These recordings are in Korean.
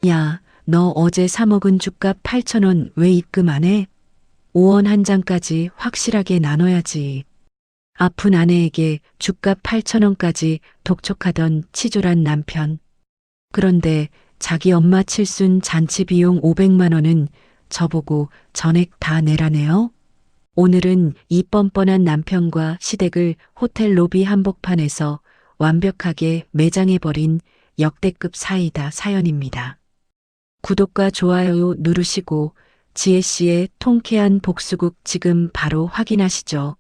야, 너 어제 사 먹은 죽값 8,000원 왜 입금 안 해? 5원 한 장까지 확실하게 나눠야지. 아픈 아내에게 죽값 8,000원까지 독촉하던 치졸한 남편. 그런데 자기 엄마 칠순 잔치 비용 500만 원은 저보고 전액 다 내라네요. 오늘은 이 뻔뻔한 남편과 시댁을 호텔 로비 한복판에서 완벽하게 매장해버린 역대급 사이다 사연입니다. 구독과 좋아요 누르시고 지혜 씨의 통쾌한 복수국 지금 바로 확인하시죠.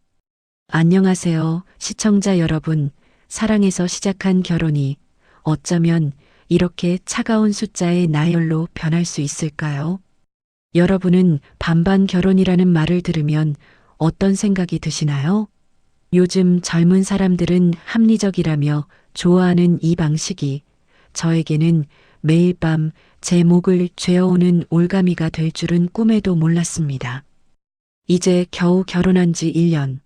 안녕하세요, 시청자 여러분. 사랑에서 시작한 결혼이 어쩌면 이렇게 차가운 숫자의 나열로 변할 수 있을까요? 여러분은 반반 결혼이라는 말을 들으면 어떤 생각이 드시나요? 요즘 젊은 사람들은 합리적이라며 좋아하는 이 방식이 저에게는 매일 밤 제 목을 죄어오는 올가미가 될 줄은 꿈에도 몰랐습니다. 이제 겨우 결혼한 지 1년.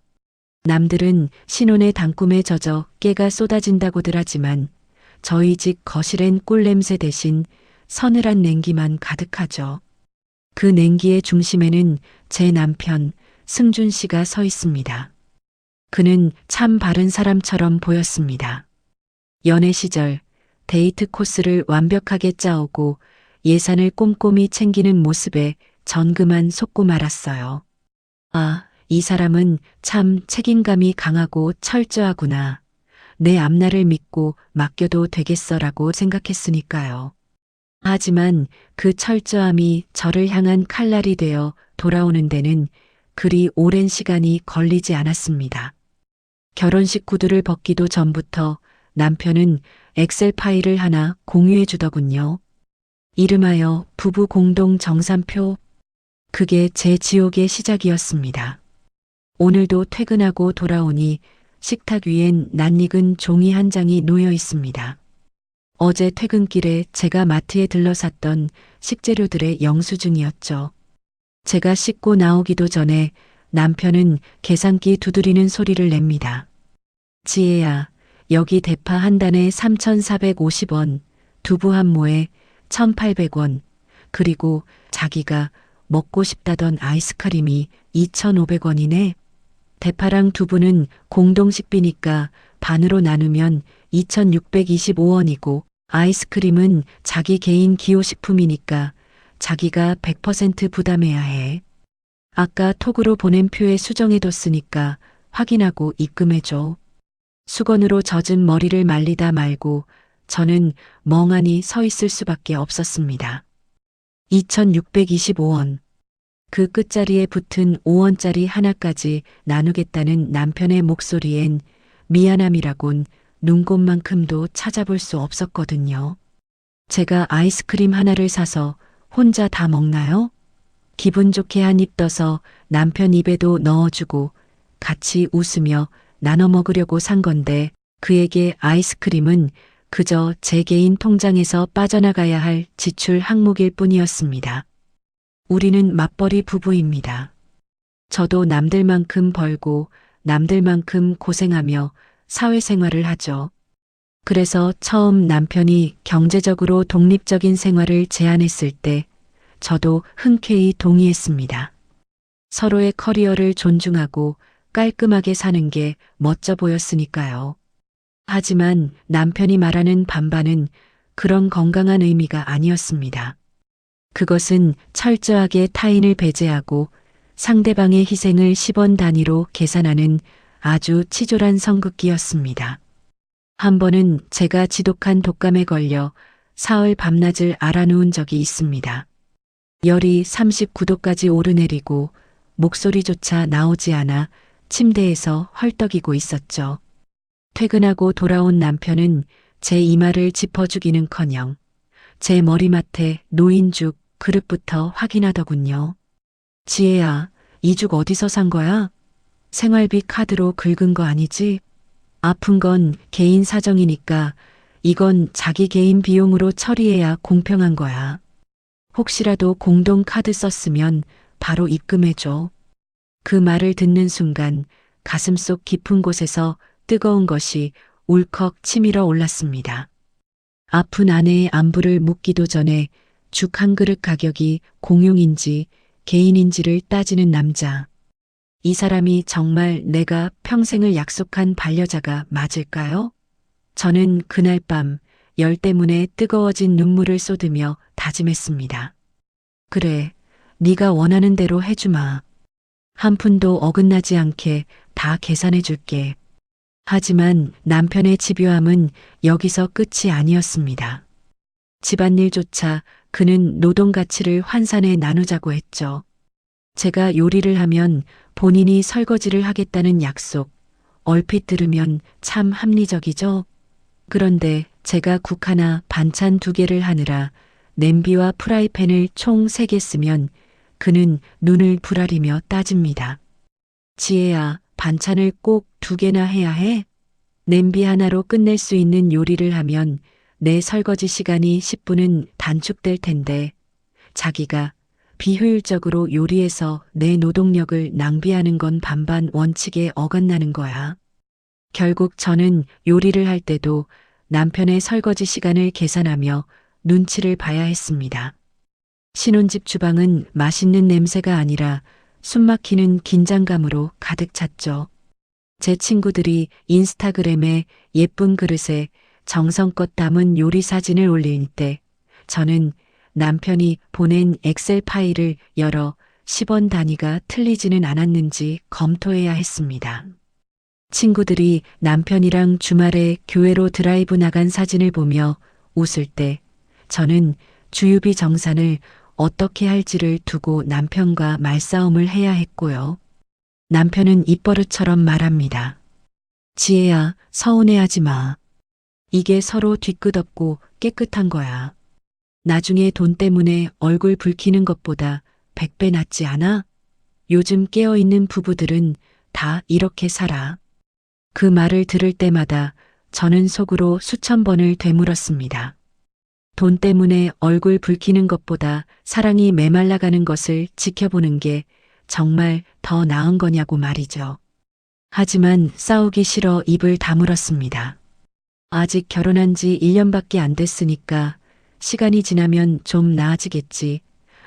남들은 신혼의 단꿈에 젖어 깨가 쏟아진다고들 하지만 저희 집 거실엔 꿀냄새 대신 서늘한 냉기만 가득하죠. 그 냉기의 중심에는 제 남편 승준 씨가 서 있습니다. 그는 참 바른 사람처럼 보였습니다. 연애 시절 데이트 코스를 완벽하게 짜오고 예산을 꼼꼼히 챙기는 모습에 전 그만 속고 말았어요. 아, 이 사람은 참 책임감이 강하고 철저하구나. 내 앞날을 믿고 맡겨도 되겠어라고 생각했으니까요. 하지만 그 철저함이 저를 향한 칼날이 되어 돌아오는 데는 그리 오랜 시간이 걸리지 않았습니다. 결혼식 구두를 벗기도 전부터 남편은 엑셀 파일을 하나 공유해 주더군요. 이름하여 부부 공동 정산표. 그게 제 지옥의 시작이었습니다. 오늘도 퇴근하고 돌아오니 식탁 위엔 낯익은 종이 한 장이 놓여 있습니다. 어제 퇴근길에 제가 마트에 들러 샀던 식재료들의 영수증이었죠. 제가 씻고 나오기도 전에 남편은 계산기 두드리는 소리를 냅니다. 지혜야, 여기 대파 한 단에 3,450원, 두부 한 모에 1,800원, 그리고 자기가 먹고 싶다던 아이스크림이 2,500원이네. 대파랑 두부는 공동식비니까 반으로 나누면 2,625원이고 아이스크림은 자기 개인 기호식품이니까 자기가 100% 부담해야 해. 아까 톡으로 보낸 표에 수정해뒀으니까 확인하고 입금해줘. 수건으로 젖은 머리를 말리다 말고 저는 멍하니 서 있을 수밖에 없었습니다. 2,625원. 그 끝자리에 붙은 5원짜리 하나까지 나누겠다는 남편의 목소리엔 미안함이라곤 눈곱만큼도 찾아볼 수 없었거든요. 제가 아이스크림 하나를 사서 혼자 다 먹나요? 기분 좋게 한 입 떠서 남편 입에도 넣어주고 같이 웃으며 나눠 먹으려고 산 건데 그에게 아이스크림은 그저 제 개인 통장에서 빠져나가야 할 지출 항목일 뿐이었습니다. 우리는 맞벌이 부부입니다. 저도 남들만큼 벌고 남들만큼 고생하며 사회생활을 하죠. 그래서 처음 남편이 경제적으로 독립적인 생활을 제안했을 때 저도 흔쾌히 동의했습니다. 서로의 커리어를 존중하고 깔끔하게 사는 게 멋져 보였으니까요. 하지만 남편이 말하는 반반은 그런 건강한 의미가 아니었습니다. 그것은 철저하게 타인을 배제하고 상대방의 희생을 10원 단위로 계산하는 아주 치졸한 성급기였습니다. 한 번은 제가 지독한 독감에 걸려 사흘 밤낮을 앓아누운 적이 있습니다. 열이 39도까지 오르내리고 목소리조차 나오지 않아 침대에서 헐떡이고 있었죠. 퇴근하고 돌아온 남편은 제 이마를 짚어주기는커녕 제 머리맡에 놓인 죽 그릇부터 확인하더군요. 지혜야, 이 죽 어디서 산 거야? 생활비 카드로 긁은 거 아니지? 아픈 건 개인 사정이니까 이건 자기 개인 비용으로 처리해야 공평한 거야. 혹시라도 공동 카드 썼으면 바로 입금해줘. 그 말을 듣는 순간 가슴속 깊은 곳에서 뜨거운 것이 울컥 치밀어 올랐습니다. 아픈 아내의 안부를 묻기도 전에 죽 한 그릇 가격이 공용인지 개인인지를 따지는 남자. 이 사람이 정말 내가 평생을 약속한 반려자가 맞을까요? 저는 그날 밤 열 때문에 뜨거워진 눈물을 쏟으며 다짐했습니다. 그래, 네가 원하는 대로 해주마. 한 푼도 어긋나지 않게 다 계산해 줄게. 하지만 남편의 집요함은 여기서 끝이 아니었습니다. 집안일조차 그는 노동 가치를 환산해 나누자고 했죠. 제가 요리를 하면 본인이 설거지를 하겠다는 약속. 얼핏 들으면 참 합리적이죠? 그런데 제가 국 하나 반찬 두 개를 하느라 냄비와 프라이팬을 총 3개 쓰면 그는 눈을 부라리며 따집니다. 지혜야, 반찬을 꼭 2개나 해야 해? 냄비 하나로 끝낼 수 있는 요리를 하면 내 설거지 시간이 10분은 단축될 텐데 자기가 비효율적으로 요리해서 내 노동력을 낭비하는 건 반반 원칙에 어긋나는 거야. 결국 저는 요리를 할 때도 남편의 설거지 시간을 계산하며 눈치를 봐야 했습니다. 신혼집 주방은 맛있는 냄새가 아니라 숨막히는 긴장감으로 가득 찼죠. 제 친구들이 인스타그램에 예쁜 그릇에 정성껏 담은 요리 사진을 올릴 때 저는 남편이 보낸 엑셀 파일을 열어 10원 단위가 틀리지는 않았는지 검토해야 했습니다. 친구들이 남편이랑 주말에 교회로 드라이브 나간 사진을 보며 웃을 때 저는 주유비 정산을 어떻게 할지를 두고 남편과 말싸움을 해야 했고요. 남편은 입버릇처럼 말합니다. 지혜야, 서운해하지 마. 이게 서로 뒤끝없고 깨끗한 거야. 나중에 돈 때문에 얼굴 붉히는 것보다 100배 낫지 않아? 요즘 깨어있는 부부들은 다 이렇게 살아. 그 말을 들을 때마다 저는 속으로 수천 번을 되물었습니다. 돈 때문에 얼굴 붉히는 것보다 사랑이 메말라가는 것을 지켜보는 게 정말 더 나은 거냐고 말이죠. 하지만 싸우기 싫어 입을 다물었습니다. 아직 결혼한 지 1년밖에 안 됐으니까 시간이 지나면 좀 나아지겠지.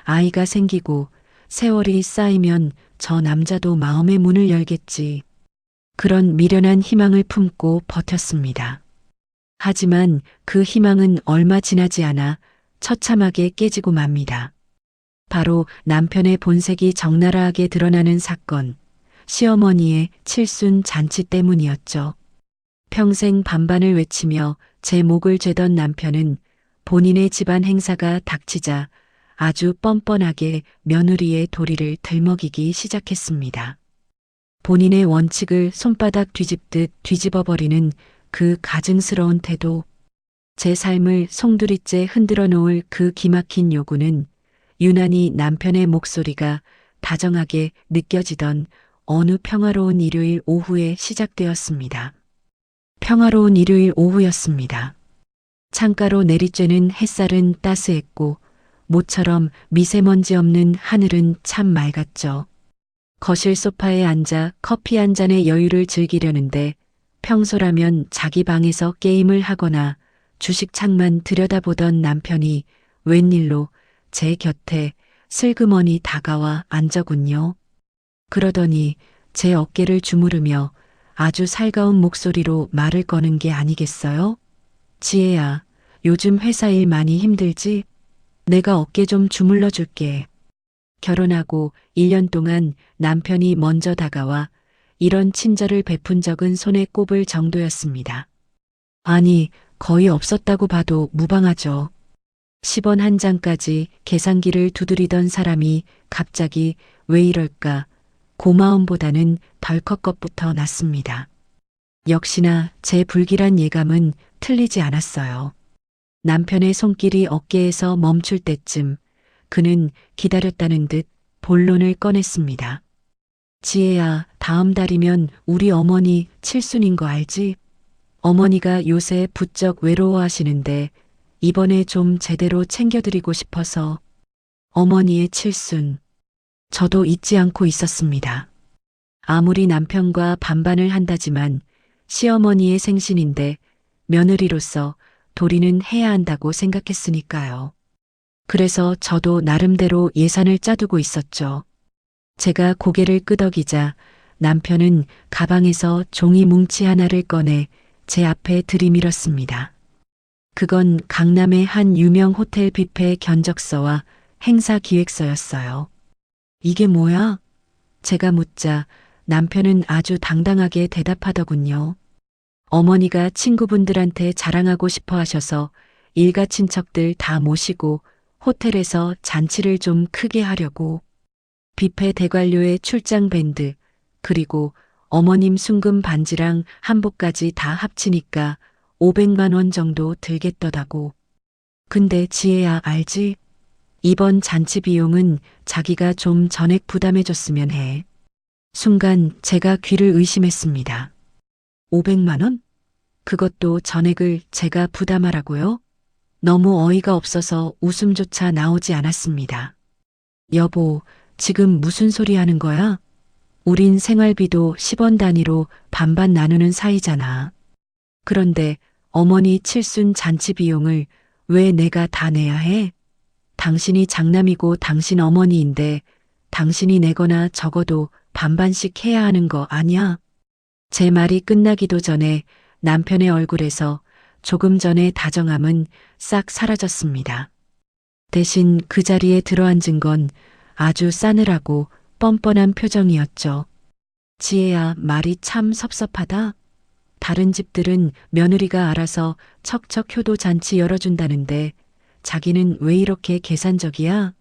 아이가 생기고 세월이 쌓이면 저 남자도 마음의 문을 열겠지. 그런 미련한 희망을 품고 버텼습니다. 하지만 그 희망은 얼마 지나지 않아 처참하게 깨지고 맙니다. 바로 남편의 본색이 적나라하게 드러나는 사건, 시어머니의 칠순 잔치 때문이었죠. 평생 반반을 외치며 제 목을 죄던 남편은 본인의 집안 행사가 닥치자 아주 뻔뻔하게 며느리의 도리를 들먹이기 시작했습니다. 본인의 원칙을 손바닥 뒤집듯 뒤집어버리는 그 가증스러운 태도, 제 삶을 송두리째 흔들어 놓을 그 기막힌 요구는 유난히 남편의 목소리가 다정하게 느껴지던 어느 평화로운 일요일 오후에 시작되었습니다. 평화로운 일요일 오후였습니다. 창가로 내리쬐는 햇살은 따스했고 모처럼 미세먼지 없는 하늘은 참 맑았죠. 거실 소파에 앉아 커피 한 잔의 여유를 즐기려는데 평소라면 자기 방에서 게임을 하거나 주식창만 들여다보던 남편이 웬일로 제 곁에 슬그머니 다가와 앉더군요. 그러더니 제 어깨를 주무르며 아주 살가운 목소리로 말을 거는 게 아니겠어요? 지혜야, 요즘 회사 일 많이 힘들지? 내가 어깨 좀 주물러 줄게. 결혼하고 1년 동안 남편이 먼저 다가와 이런 친절을 베푼 적은 손에 꼽을 정도였습니다. 아니, 거의 없었다고 봐도 무방하죠. 10원 한 장까지 계산기를 두드리던 사람이 갑자기 왜 이럴까 고마움보다는 덜컥 것부터 났습니다. 역시나 제 불길한 예감은 틀리지 않았어요. 남편의 손길이 어깨에서 멈출 때쯤 그는 기다렸다는 듯 본론을 꺼냈습니다. 지혜야, 다음 달이면 우리 어머니 칠순인 거 알지? 어머니가 요새 부쩍 외로워하시는데 이번에 좀 제대로 챙겨드리고 싶어서. 어머니의 칠순. 저도 잊지 않고 있었습니다. 아무리 남편과 반반을 한다지만 시어머니의 생신인데 며느리로서 도리는 해야 한다고 생각했으니까요. 그래서 저도 나름대로 예산을 짜두고 있었죠. 제가 고개를 끄덕이자 남편은 가방에서 종이 뭉치 하나를 꺼내 제 앞에 들이밀었습니다. 그건 강남의 한 유명 호텔 뷔페 견적서와 행사 기획서였어요. 이게 뭐야? 제가 묻자 남편은 아주 당당하게 대답하더군요. 어머니가 친구분들한테 자랑하고 싶어 하셔서 일가 친척들 다 모시고 호텔에서 잔치를 좀 크게 하려고. 뷔페 대관료에 출장 밴드, 그리고 어머님 순금 반지랑 한복까지 다 합치니까 500만 원 정도 들겠더라고. 근데 지혜야 알지? 이번 잔치 비용은 자기가 좀 전액 부담해줬으면 해. 순간 제가 귀를 의심했습니다. 500만 원? 그것도 전액을 제가 부담하라고요? 너무 어이가 없어서 웃음조차 나오지 않았습니다. 여보, 지금 무슨 소리 하는 거야? 우린 생활비도 10원 단위로 반반 나누는 사이잖아. 그런데 어머니 칠순 잔치 비용을 왜 내가 다 내야 해? 당신이 장남이고 당신 어머니인데 당신이 내거나 적어도 반반씩 해야 하는 거 아니야? 제 말이 끝나기도 전에 남편의 얼굴에서 조금 전의 다정함은 싹 사라졌습니다. 대신 그 자리에 들어앉은 건 아주 싸늘하고 뻔뻔한 표정이었죠. 지혜야, 말이 참 섭섭하다. 다른 집들은 며느리가 알아서 척척 효도 잔치 열어준다는데 자기는 왜 이렇게 계산적이야?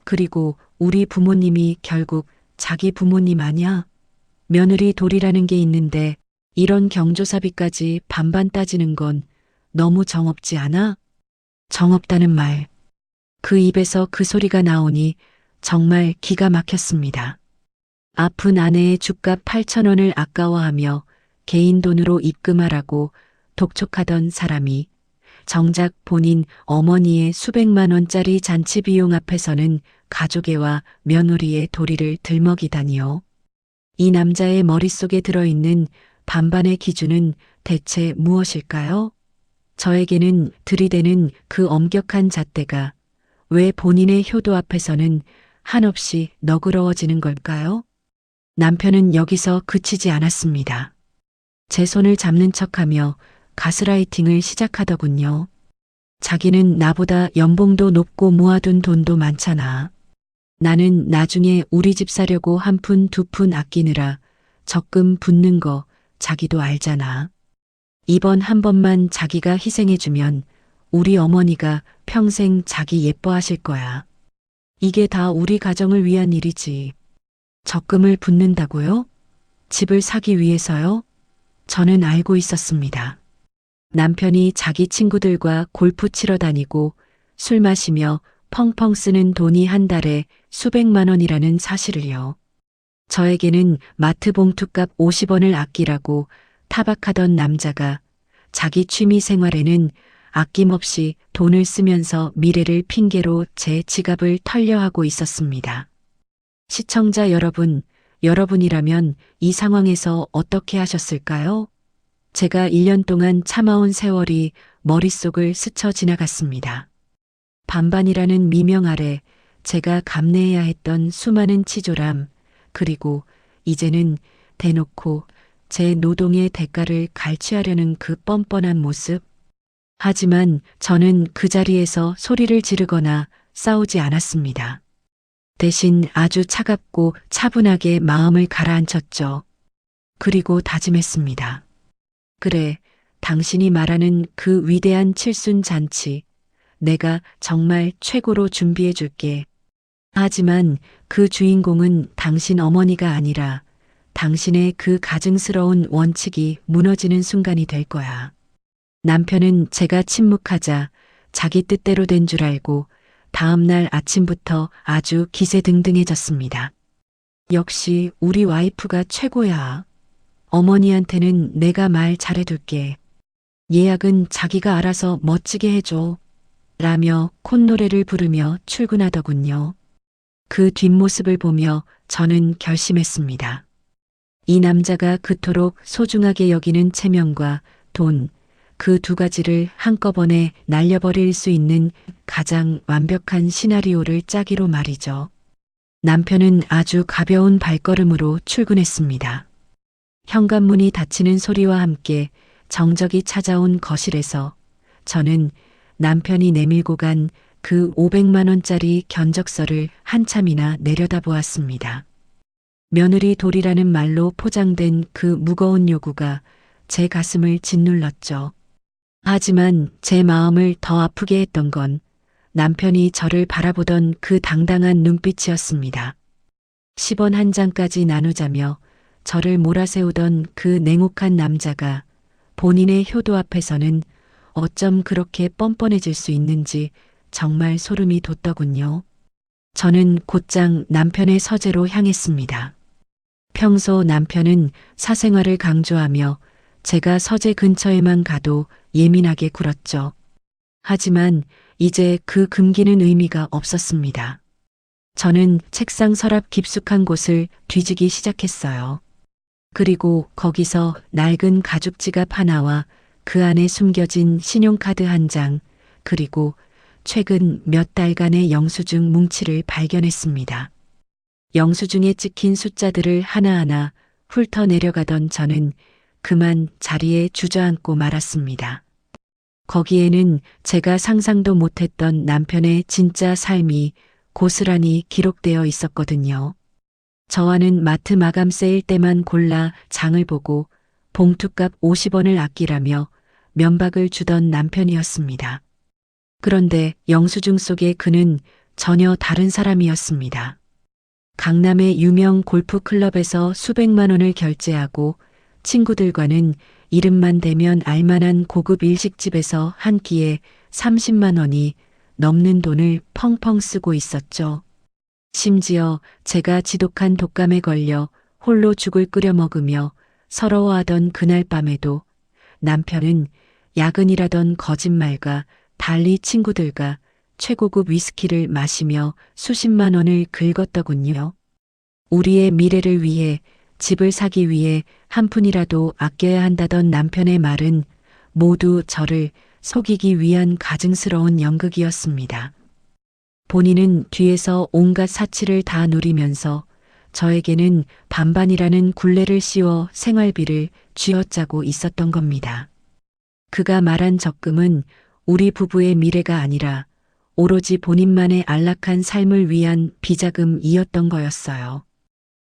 그리고 우리 부모님이 결국 자기 부모님 아냐? 며느리 돌이라는 게 있는데 이런 경조사비까지 반반 따지는 건 너무 정없지 않아? 정없다는 말. 그 입에서 그 소리가 나오니 정말 기가 막혔습니다. 아픈 아내의 죗값 8,000원을 아까워하며 개인 돈으로 입금하라고 독촉하던 사람이 정작 본인 어머니의 수백만 원짜리 잔치 비용 앞에서는 가족애와 며느리의 도리를 들먹이다니요. 이 남자의 머릿속에 들어있는 반반의 기준은 대체 무엇일까요? 저에게는 들이대는 그 엄격한 잣대가 왜 본인의 효도 앞에서는 한없이 너그러워지는 걸까요? 남편은 여기서 그치지 않았습니다. 제 손을 잡는 척하며 가스라이팅을 시작하더군요. 자기는 나보다 연봉도 높고 모아둔 돈도 많잖아. 나는 나중에 우리 집 사려고 한 푼 두 푼 아끼느라 적금 붓는 거 자기도 알잖아. 이번 한 번만 자기가 희생해주면 우리 어머니가 평생 자기 예뻐하실 거야. 이게 다 우리 가정을 위한 일이지. 적금을 붓는다고요? 집을 사기 위해서요? 저는 알고 있었습니다. 남편이 자기 친구들과 골프 치러 다니고 술 마시며 펑펑 쓰는 돈이 한 달에 수백만 원이라는 사실을요. 저에게는 마트 봉투값 50원을 아끼라고 타박하던 남자가 자기 취미 생활에는 아낌없이 돈을 쓰면서 미래를 핑계로 제 지갑을 털려하고 있었습니다. 시청자 여러분, 여러분이라면 이 상황에서 어떻게 하셨을까요? 제가 1년 동안 참아온 세월이 머릿속을 스쳐 지나갔습니다. 반반이라는 미명 아래 제가 감내해야 했던 수많은 치졸함, 그리고 이제는 대놓고 제 노동의 대가를 갈취하려는 그 뻔뻔한 모습. 하지만 저는 그 자리에서 소리를 지르거나 싸우지 않았습니다. 대신 아주 차갑고 차분하게 마음을 가라앉혔죠. 그리고 다짐했습니다. 그래, 당신이 말하는 그 위대한 칠순 잔치, 내가 정말 최고로 준비해 줄게. 하지만 그 주인공은 당신 어머니가 아니라 당신의 그 가증스러운 원칙이 무너지는 순간이 될 거야. 남편은 제가 침묵하자 자기 뜻대로 된 줄 알고 다음 날 아침부터 아주 기세등등해졌습니다. 역시 우리 와이프가 최고야. 어머니한테는 내가 말 잘해둘게. 예약은 자기가 알아서 멋지게 해줘. 라며 콧노래를 부르며 출근하더군요. 그 뒷모습을 보며 저는 결심했습니다. 이 남자가 그토록 소중하게 여기는 체면과 돈, 그 두 가지를 한꺼번에 날려버릴 수 있는 가장 완벽한 시나리오를 짜기로 말이죠. 남편은 아주 가벼운 발걸음으로 출근했습니다. 현관문이 닫히는 소리와 함께 정적이 찾아온 거실에서 저는 남편이 내밀고 간 그 500만 원짜리 견적서를 한참이나 내려다보았습니다. 며느리 돌이라는 말로 포장된 그 무거운 요구가 제 가슴을 짓눌렀죠. 하지만 제 마음을 더 아프게 했던 건 남편이 저를 바라보던 그 당당한 눈빛이었습니다. 10원 한 장까지 나누자며 저를 몰아세우던 그 냉혹한 남자가 본인의 효도 앞에서는 어쩜 그렇게 뻔뻔해질 수 있는지 정말 소름이 돋더군요. 저는 곧장 남편의 서재로 향했습니다. 평소 남편은 사생활을 강조하며 제가 서재 근처에만 가도 예민하게 굴었죠. 하지만 이제 그 금기는 의미가 없었습니다. 저는 책상 서랍 깊숙한 곳을 뒤지기 시작했어요. 그리고 거기서 낡은 가죽 지갑 하나와 그 안에 숨겨진 신용카드 한 장, 그리고 최근 몇 달간의 영수증 뭉치를 발견했습니다. 영수증에 찍힌 숫자들을 하나하나 훑어내려가던 저는 그만 자리에 주저앉고 말았습니다. 거기에는 제가 상상도 못했던 남편의 진짜 삶이 고스란히 기록되어 있었거든요. 저와는 마트 마감 세일 때만 골라 장을 보고 봉투값 50원을 아끼라며 면박을 주던 남편이었습니다. 그런데 영수증 속의 그는 전혀 다른 사람이었습니다. 강남의 유명 골프 클럽에서 수백만 원을 결제하고 친구들과는 이름만 대면 알만한 고급 일식집에서 한 끼에 30만 원이 넘는 돈을 펑펑 쓰고 있었죠. 심지어 제가 지독한 독감에 걸려 홀로 죽을 끓여 먹으며 서러워하던 그날 밤에도 남편은 야근이라던 거짓말과 달리 친구들과 최고급 위스키를 마시며 수십만 원을 긁었더군요. 우리의 미래를 위해 집을 사기 위해 한 푼이라도 아껴야 한다던 남편의 말은 모두 저를 속이기 위한 가증스러운 연극이었습니다. 본인은 뒤에서 온갖 사치를 다 누리면서 저에게는 반반이라는 굴레를 씌워 생활비를 쥐어짜고 있었던 겁니다. 그가 말한 적금은 우리 부부의 미래가 아니라 오로지 본인만의 안락한 삶을 위한 비자금이었던 거였어요.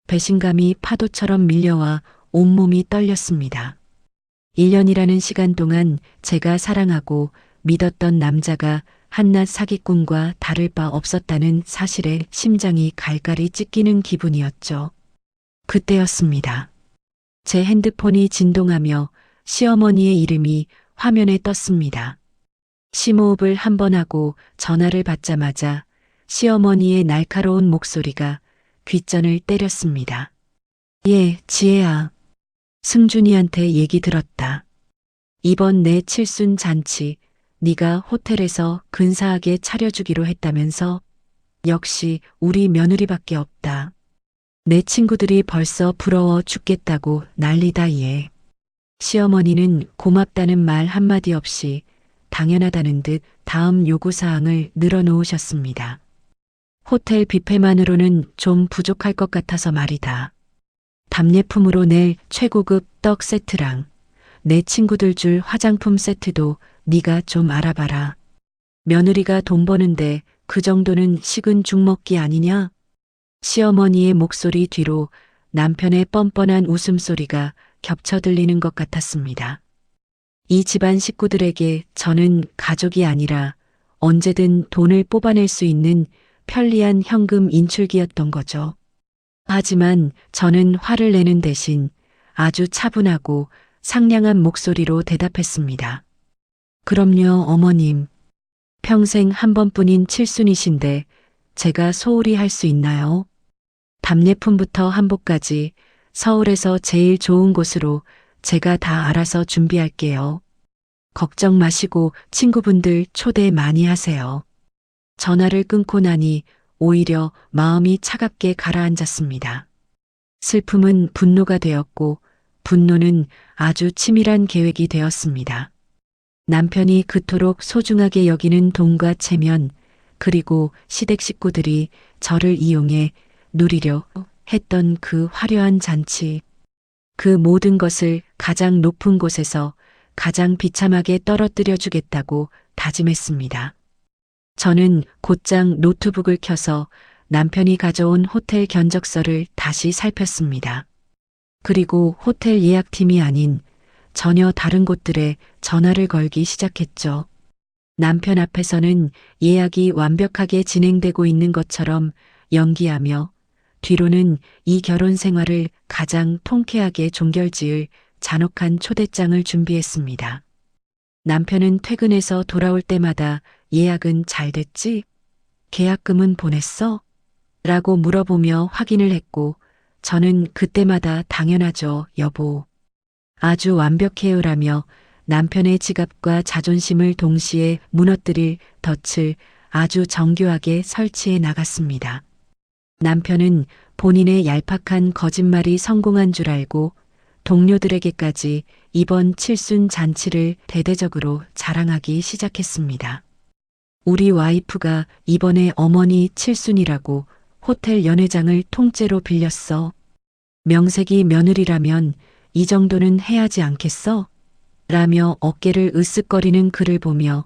배신감이 파도처럼 밀려와 온몸이 떨렸습니다. 1년이라는 시간 동안 제가 사랑하고 믿었던 남자가 한낱 사기꾼과 다를 바 없었다는 사실에 심장이 갈갈이 찢기는 기분이었죠. 그때였습니다. 제 핸드폰이 진동하며 시어머니의 이름이 화면에 떴습니다. 심호흡을 한 번 하고 전화를 받자마자 시어머니의 날카로운 목소리가 귓전을 때렸습니다. 예, 지혜야. 승준이한테 얘기 들었다. 이번 내 칠순 잔치 네가 호텔에서 근사하게 차려주기로 했다면서? 역시 우리 며느리밖에 없다. 내 친구들이 벌써 부러워 죽겠다고 난리다 얘. 시어머니는 고맙다는 말 한마디 없이 당연하다는 듯 다음 요구사항을 늘어놓으셨습니다. 호텔 뷔페만으로는 좀 부족할 것 같아서 말이다. 답례품으로 낼 최고급 떡 세트랑 내 친구들 줄 화장품 세트도 네가 좀 알아봐라. 며느리가 돈 버는데 그 정도는 식은 죽 먹기 아니냐? 시어머니의 목소리 뒤로 남편의 뻔뻔한 웃음소리가 겹쳐 들리는 것 같았습니다. 이 집안 식구들에게 저는 가족이 아니라 언제든 돈을 뽑아낼 수 있는 편리한 현금 인출기였던 거죠. 하지만 저는 화를 내는 대신 아주 차분하고 상냥한 목소리로 대답했습니다. 그럼요, 어머님. 평생 한 번뿐인 칠순이신데 제가 소홀히 할 수 있나요? 답례품부터 한복까지 서울에서 제일 좋은 곳으로 제가 다 알아서 준비할게요. 걱정 마시고 친구분들 초대 많이 하세요. 전화를 끊고 나니 오히려 마음이 차갑게 가라앉았습니다. 슬픔은 분노가 되었고 분노는 아주 치밀한 계획이 되었습니다. 남편이 그토록 소중하게 여기는 돈과 체면, 그리고 시댁 식구들이 저를 이용해 누리려 했던 그 화려한 잔치. 그 모든 것을 가장 높은 곳에서 가장 비참하게 떨어뜨려 주겠다고 다짐했습니다. 저는 곧장 노트북을 켜서 남편이 가져온 호텔 견적서를 다시 살폈습니다. 그리고 호텔 예약팀이 아닌 전혀 다른 곳들에 전화를 걸기 시작했죠. 남편 앞에서는 예약이 완벽하게 진행되고 있는 것처럼 연기하며 뒤로는 이 결혼 생활을 가장 통쾌하게 종결지을 잔혹한 초대장을 준비했습니다. 남편은 퇴근해서 돌아올 때마다 예약은 잘 됐지? 계약금은 보냈어? 라고 물어보며 확인을 했고 저는 그때마다 당연하죠, 여보. 아주 완벽해요라며 남편의 지갑과 자존심을 동시에 무너뜨릴 덫을 아주 정교하게 설치해 나갔습니다. 남편은 본인의 얄팍한 거짓말이 성공한 줄 알고 동료들에게까지 이번 칠순 잔치를 대대적으로 자랑하기 시작했습니다. 우리 와이프가 이번에 어머니 칠순이라고 호텔 연회장을 통째로 빌렸어. 명색이 며느리라면 이 정도는 해야지 않겠어? 라며 어깨를 으쓱거리는 그를 보며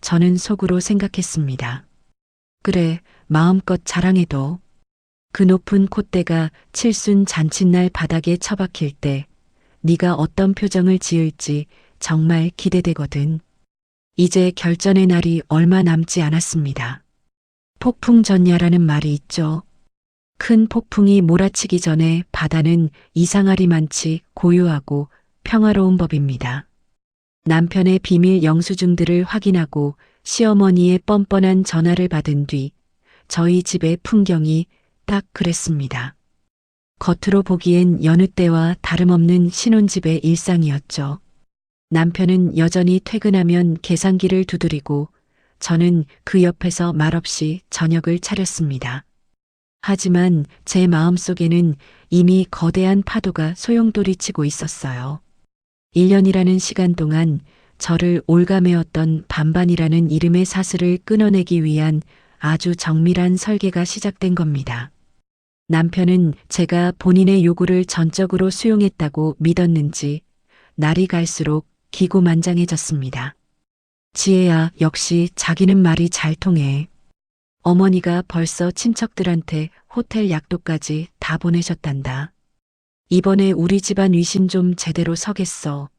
저는 속으로 생각했습니다. 그래, 마음껏 자랑해도. 그 높은 콧대가 칠순 잔칫날 바닥에 처박힐 때 네가 어떤 표정을 지을지 정말 기대되거든. 이제 결전의 날이 얼마 남지 않았습니다. 폭풍전야라는 말이 있죠. 큰 폭풍이 몰아치기 전에 바다는 이상하리만치 고요하고 평화로운 법입니다. 남편의 비밀 영수증들을 확인하고 시어머니의 뻔뻔한 전화를 받은 뒤 저희 집의 풍경이 딱 그랬습니다. 겉으로 보기엔 여느 때와 다름없는 신혼집의 일상이었죠. 남편은 여전히 퇴근하면 계산기를 두드리고 저는 그 옆에서 말없이 저녁을 차렸습니다. 하지만 제 마음속에는 이미 거대한 파도가 소용돌이치고 있었어요. 1년이라는 시간 동안 저를 올가매었던 반반이라는 이름의 사슬을 끊어내기 위한 아주 정밀한 설계가 시작된 겁니다. 남편은 제가 본인의 요구를 전적으로 수용했다고 믿었는지 날이 갈수록 기고만장해졌습니다. 지혜야, 역시 자기는 말이 잘 통해. 어머니가 벌써 친척들한테 호텔 약도까지 다 보내셨단다. 이번에 우리 집안 위신 좀 제대로 서겠어.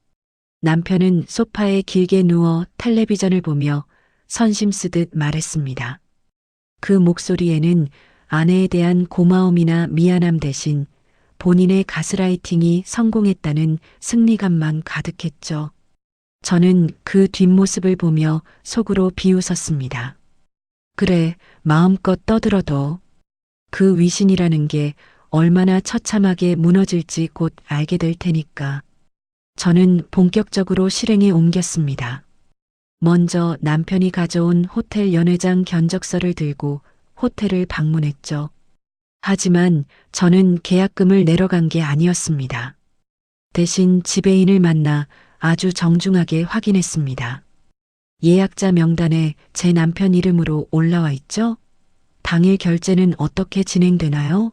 남편은 소파에 길게 누워 텔레비전을 보며 선심 쓰듯 말했습니다. 그 목소리에는 아내에 대한 고마움이나 미안함 대신 본인의 가스라이팅이 성공했다는 승리감만 가득했죠. 저는 그 뒷모습을 보며 속으로 비웃었습니다. 그래, 마음껏 떠들어도. 그 위신이라는 게 얼마나 처참하게 무너질지 곧 알게 될 테니까. 저는 본격적으로 실행에 옮겼습니다. 먼저 남편이 가져온 호텔 연회장 견적서를 들고 호텔을 방문했죠. 하지만 저는 계약금을 내러 간 게 아니었습니다. 대신 지배인을 만나 아주 정중하게 확인했습니다. 예약자 명단에 제 남편 이름으로 올라와 있죠? 당일 결제는 어떻게 진행되나요?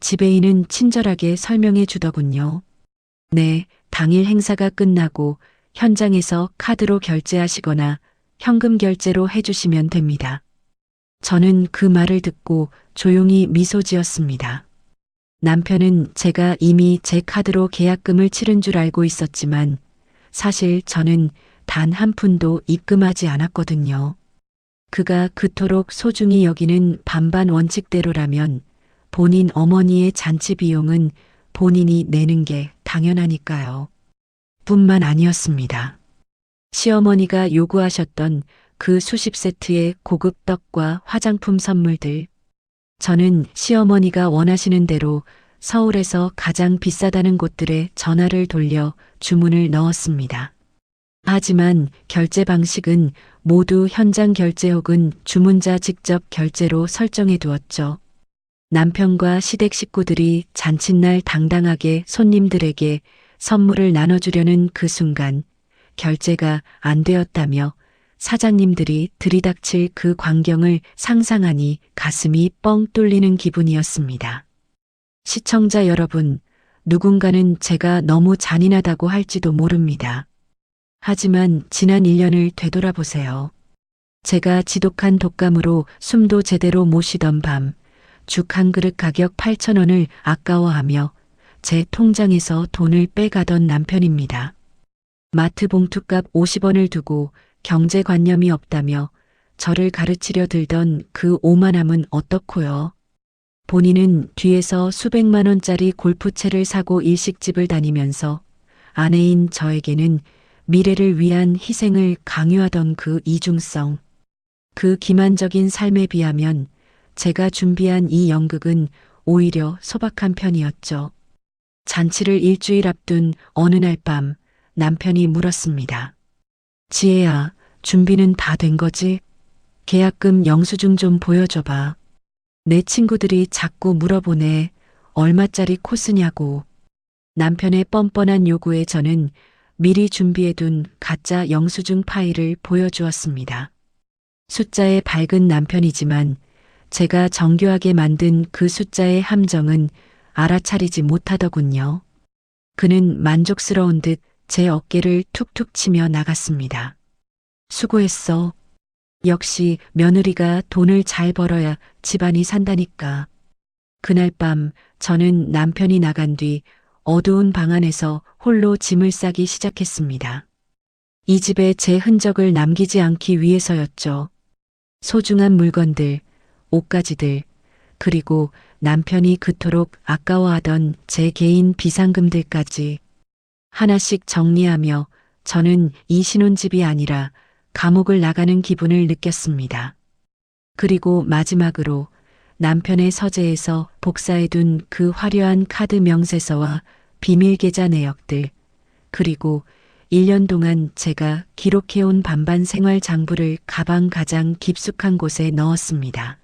지배인은 친절하게 설명해 주더군요. 네, 당일 행사가 끝나고 현장에서 카드로 결제하시거나 현금 결제로 해주시면 됩니다. 저는 그 말을 듣고 조용히 미소 지었습니다. 남편은 제가 이미 제 카드로 계약금을 치른 줄 알고 있었지만 사실 저는 단 한 푼도 입금하지 않았거든요. 그가 그토록 소중히 여기는 반반 원칙대로라면 본인 어머니의 잔치 비용은 본인이 내는 게 당연하니까요. 뿐만 아니었습니다. 시어머니가 요구하셨던 그 수십 세트의 고급 떡과 화장품 선물들. 저는 시어머니가 원하시는 대로 서울에서 가장 비싸다는 곳들에 전화를 돌려 주문을 넣었습니다. 하지만 결제 방식은 모두 현장 결제 혹은 주문자 직접 결제로 설정해 두었죠. 남편과 시댁 식구들이 잔칫날 당당하게 손님들에게 선물을 나눠주려는 그 순간 결제가 안 되었다며 사장님들이 들이닥칠 그 광경을 상상하니 가슴이 뻥 뚫리는 기분이었습니다. 시청자 여러분, 누군가는 제가 너무 잔인하다고 할지도 모릅니다. 하지만 지난 1년을 되돌아보세요. 제가 지독한 독감으로 숨도 제대로 못 쉬던 밤, 죽 한 그릇 가격 8,000원을 아까워하며 제 통장에서 돈을 빼가던 남편입니다. 마트 봉투값 50원을 두고 경제관념이 없다며 저를 가르치려 들던 그 오만함은 어떻고요? 본인은 뒤에서 수백만 원짜리 골프채를 사고 일식집을 다니면서 아내인 저에게는 미래를 위한 희생을 강요하던 그 이중성. 그 기만적인 삶에 비하면 제가 준비한 이 연극은 오히려 소박한 편이었죠. 잔치를 일주일 앞둔 어느 날 밤 남편이 물었습니다. 지혜야, 준비는 다 된 거지? 계약금 영수증 좀 보여줘봐. 내 친구들이 자꾸 물어보네. 얼마짜리 코스냐고. 남편의 뻔뻔한 요구에 저는 미리 준비해둔 가짜 영수증 파일을 보여주었습니다. 숫자에 밝은 남편이지만 제가 정교하게 만든 그 숫자의 함정은 알아차리지 못하더군요. 그는 만족스러운 듯 제 어깨를 툭툭 치며 나갔습니다. 수고했어. 역시 며느리가 돈을 잘 벌어야 집안이 산다니까. 그날 밤 저는 남편이 나간 뒤 어두운 방 안에서 홀로 짐을 싸기 시작했습니다. 이 집에 제 흔적을 남기지 않기 위해서였죠. 소중한 물건들, 옷가지들, 그리고 남편이 그토록 아까워하던 제 개인 비상금들까지 하나씩 정리하며 저는 이 신혼집이 아니라 감옥을 나가는 기분을 느꼈습니다. 그리고 마지막으로 남편의 서재에서 복사해둔 그 화려한 카드 명세서와 비밀 계좌 내역들, 그리고 1년 동안 제가 기록해온 반반 생활 장부를 가방 가장 깊숙한 곳에 넣었습니다.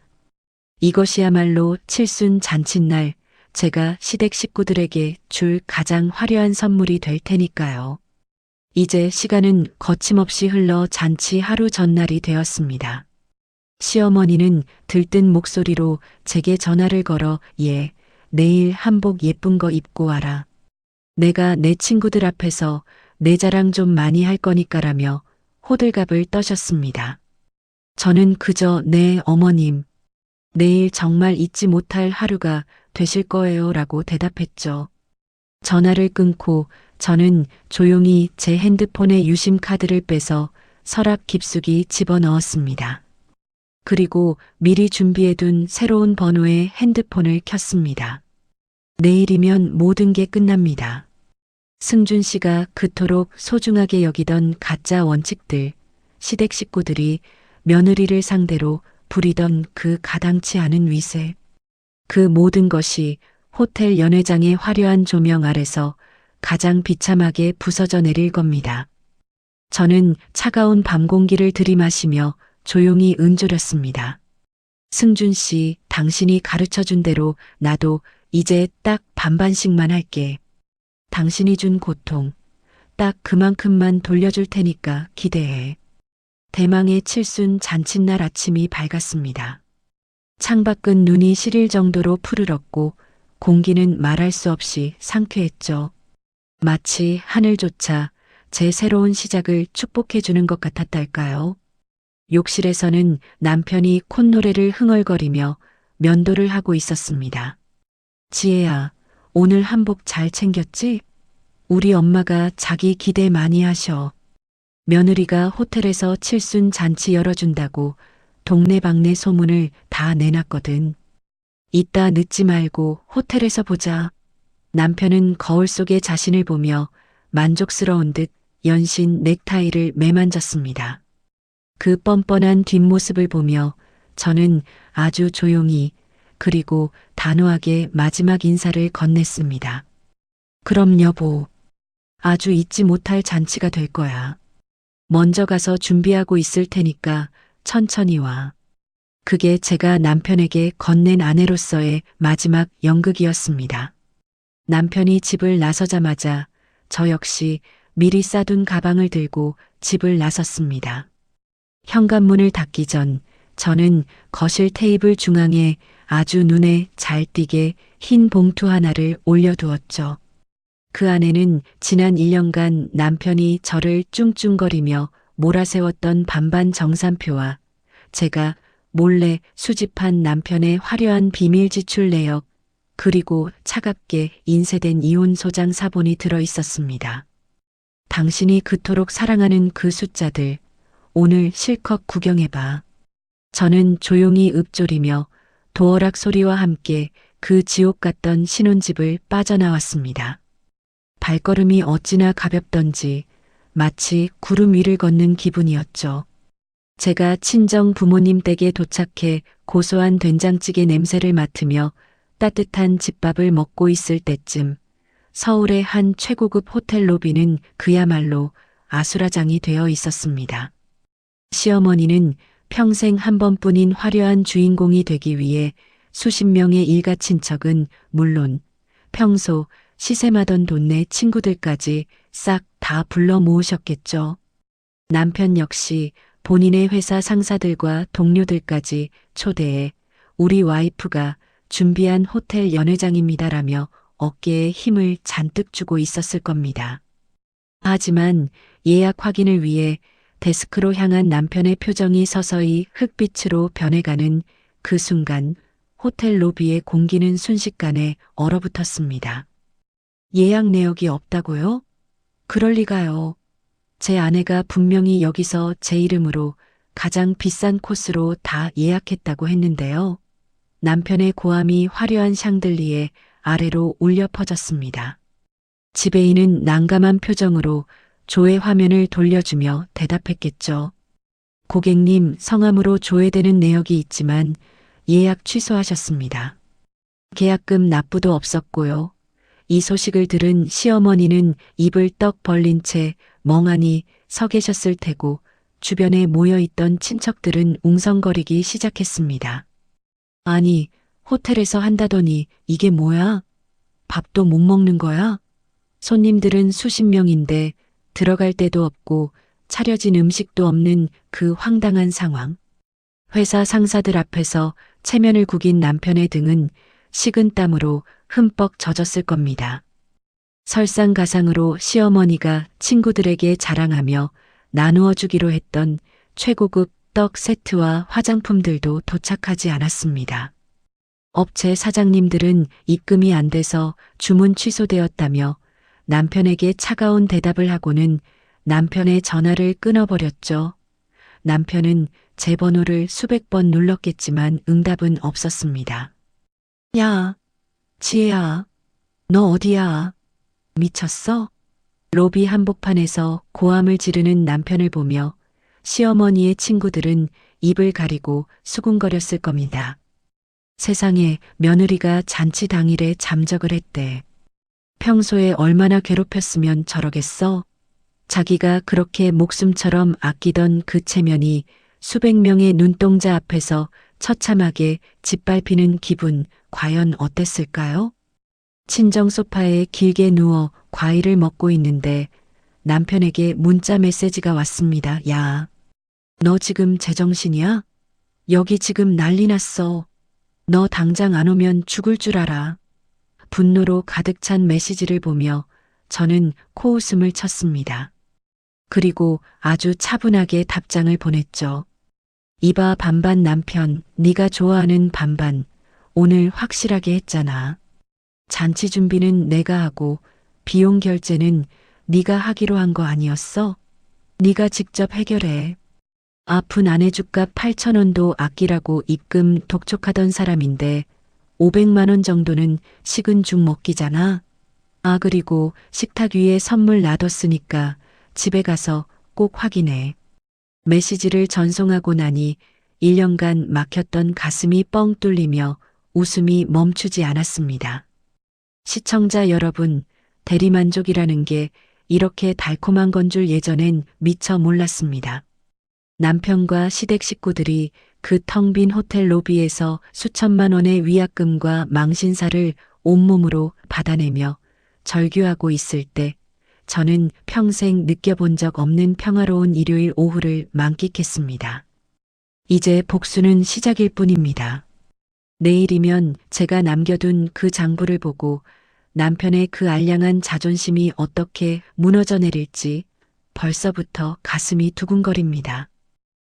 이것이야말로 칠순 잔칫날 제가 시댁 식구들에게 줄 가장 화려한 선물이 될 테니까요. 이제 시간은 거침없이 흘러 잔치 하루 전날이 되었습니다. 시어머니는 들뜬 목소리로 제게 전화를 걸어 내일 한복 예쁜 거 입고 와라. 내가 내 친구들 앞에서 내 자랑 좀 많이 할 거니까라며 호들갑을 떠셨습니다. 저는 그저 네 어머님, 내일 정말 잊지 못할 하루가 되실 거예요 라고 대답했죠. 전화를 끊고 저는 조용히 제 핸드폰의 유심 카드를 빼서 서랍 깊숙이 집어넣었습니다. 그리고 미리 준비해둔 새로운 번호의 핸드폰을 켰습니다. 내일이면 모든 게 끝납니다. 승준 씨가 그토록 소중하게 여기던 가짜 원칙들, 시댁 식구들이 며느리를 상대로 부리던 그 가당치 않은 위세. 그 모든 것이 호텔 연회장의 화려한 조명 아래서 가장 비참하게 부서져 내릴 겁니다. 저는 차가운 밤 공기를 들이마시며 조용히 은조렸습니다. 승준 씨, 당신이 가르쳐준 대로 나도 이제 딱 반반씩만 할게. 당신이 준 고통, 딱 그만큼만 돌려줄 테니까 기대해. 대망의 칠순 잔칫날 아침이 밝았습니다. 창밖은 눈이 시릴 정도로 푸르렀고 공기는 말할 수 없이 상쾌했죠. 마치 하늘조차 제 새로운 시작을 축복해주는 것 같았달까요? 욕실에서는 남편이 콧노래를 흥얼거리며 면도를 하고 있었습니다. 지혜야, 오늘 한복 잘 챙겼지? 우리 엄마가 자기 기대 많이 하셔. 며느리가 호텔에서 칠순 잔치 열어준다고 동네방네 소문을 다 내놨거든. 이따 늦지 말고 호텔에서 보자. 남편은 거울 속의 자신을 보며 만족스러운 듯 연신 넥타이를 매만졌습니다. 그 뻔뻔한 뒷모습을 보며 저는 아주 조용히 그리고 단호하게 마지막 인사를 건넸습니다. 그럼 여보, 아주 잊지 못할 잔치가 될 거야. 먼저 가서 준비하고 있을 테니까 천천히 와. 그게 제가 남편에게 건넨 아내로서의 마지막 연극이었습니다. 남편이 집을 나서자마자 저 역시 미리 싸둔 가방을 들고 집을 나섰습니다. 현관문을 닫기 전 저는 거실 테이블 중앙에 아주 눈에 잘 띄게 흰 봉투 하나를 올려두었죠. 그 안에는 지난 1년간 남편이 저를 쭝쭝거리며 몰아세웠던 반반 정산표와 제가 몰래 수집한 남편의 화려한 비밀 지출 내역, 그리고 차갑게 인쇄된 이혼 소장 사본이 들어 있었습니다. 당신이 그토록 사랑하는 그 숫자들, 오늘 실컷 구경해봐. 저는 조용히 읊조리며 도어락 소리와 함께 그 지옥 같던 신혼집을 빠져나왔습니다. 발걸음이 어찌나 가볍던지 마치 구름 위를 걷는 기분이었죠. 제가 친정 부모님 댁에 도착해 고소한 된장찌개 냄새를 맡으며 따뜻한 집밥을 먹고 있을 때쯤 서울의 한 최고급 호텔 로비는 그야말로 아수라장이 되어 있었습니다. 시어머니는 평생 한 번뿐인 화려한 주인공이 되기 위해 수십 명의 일가 친척은 물론 평소 시샘하던 동네 친구들까지 싹 다 불러 모으셨겠죠. 남편 역시 본인의 회사 상사들과 동료들까지 초대해 우리 와이프가 준비한 호텔 연회장입니다라며 어깨에 힘을 잔뜩 주고 있었을 겁니다. 하지만 예약 확인을 위해 데스크로 향한 남편의 표정이 서서히 흑빛으로 변해가는 그 순간 호텔 로비의 공기는 순식간에 얼어붙었습니다. 예약 내역이 없다고요? 그럴 리가요. 제 아내가 분명히 여기서 제 이름으로 가장 비싼 코스로 다 예약했다고 했는데요. 남편의 고함이 화려한 샹들리에 아래로 울려 퍼졌습니다. 지배인은 난감한 표정으로 조회 화면을 돌려주며 대답했겠죠. 고객님, 성함으로 조회되는 내역이 있지만 예약 취소하셨습니다. 계약금 납부도 없었고요. 이 소식을 들은 시어머니는 입을 떡 벌린 채 멍하니 서 계셨을 테고 주변에 모여있던 친척들은 웅성거리기 시작했습니다. 아니, 호텔에서 한다더니 이게 뭐야? 밥도 못 먹는 거야? 손님들은 수십 명인데 들어갈 데도 없고 차려진 음식도 없는 그 황당한 상황. 회사 상사들 앞에서 체면을 구긴 남편의 등은 식은 땀으로 흠뻑 젖었을 겁니다. 설상가상으로 시어머니가 친구들에게 자랑하며 나누어 주기로 했던 최고급 떡 세트와 화장품들도 도착하지 않았습니다. 업체 사장님들은 입금이 안 돼서 주문 취소되었다며 남편에게 차가운 대답을 하고는 남편의 전화를 끊어버렸죠. 남편은 제 번호를 수백 번 눌렀겠지만 응답은 없었습니다. 야, 지혜야, 너 어디야? 미쳤어? 로비 한복판에서 고함을 지르는 남편을 보며 시어머니의 친구들은 입을 가리고 수군거렸을 겁니다. 세상에 며느리가 잔치 당일에 잠적을 했대. 평소에 얼마나 괴롭혔으면 저러겠어? 자기가 그렇게 목숨처럼 아끼던 그 체면이 수백 명의 눈동자 앞에서 처참하게 짓밟히는 기분 과연 어땠을까요? 친정 소파에 길게 누워 과일을 먹고 있는데 남편에게 문자 메시지가 왔습니다. 야, 너 지금 제정신이야? 여기 지금 난리 났어. 너 당장 안 오면 죽을 줄 알아. 분노로 가득 찬 메시지를 보며 저는 코웃음을 쳤습니다. 그리고 아주 차분하게 답장을 보냈죠. 이봐 반반 남편, 네가 좋아하는 반반. 오늘 확실하게 했잖아. 잔치 준비는 내가 하고 비용 결제는 네가 하기로 한 거 아니었어? 네가 직접 해결해. 아픈 아내 죗값 8,000원도 아끼라고 입금 독촉하던 사람인데 500만 원 정도는 식은 죽 먹기잖아. 아 그리고 식탁 위에 선물 놔뒀으니까 집에 가서 꼭 확인해. 메시지를 전송하고 나니 1년간 막혔던 가슴이 뻥 뚫리며 웃음이 멈추지 않았습니다. 시청자 여러분, 대리만족이라는 게 이렇게 달콤한 건 줄 예전엔 미처 몰랐습니다. 남편과 시댁 식구들이 그 텅 빈 호텔 로비에서 수천만 원의 위약금과 망신사를 온몸으로 받아내며 절규하고 있을 때 저는 평생 느껴본 적 없는 평화로운 일요일 오후를 만끽했습니다. 이제 복수는 시작일 뿐입니다. 내일이면 제가 남겨둔 그 장부를 보고 남편의 그 알량한 자존심이 어떻게 무너져 내릴지 벌써부터 가슴이 두근거립니다.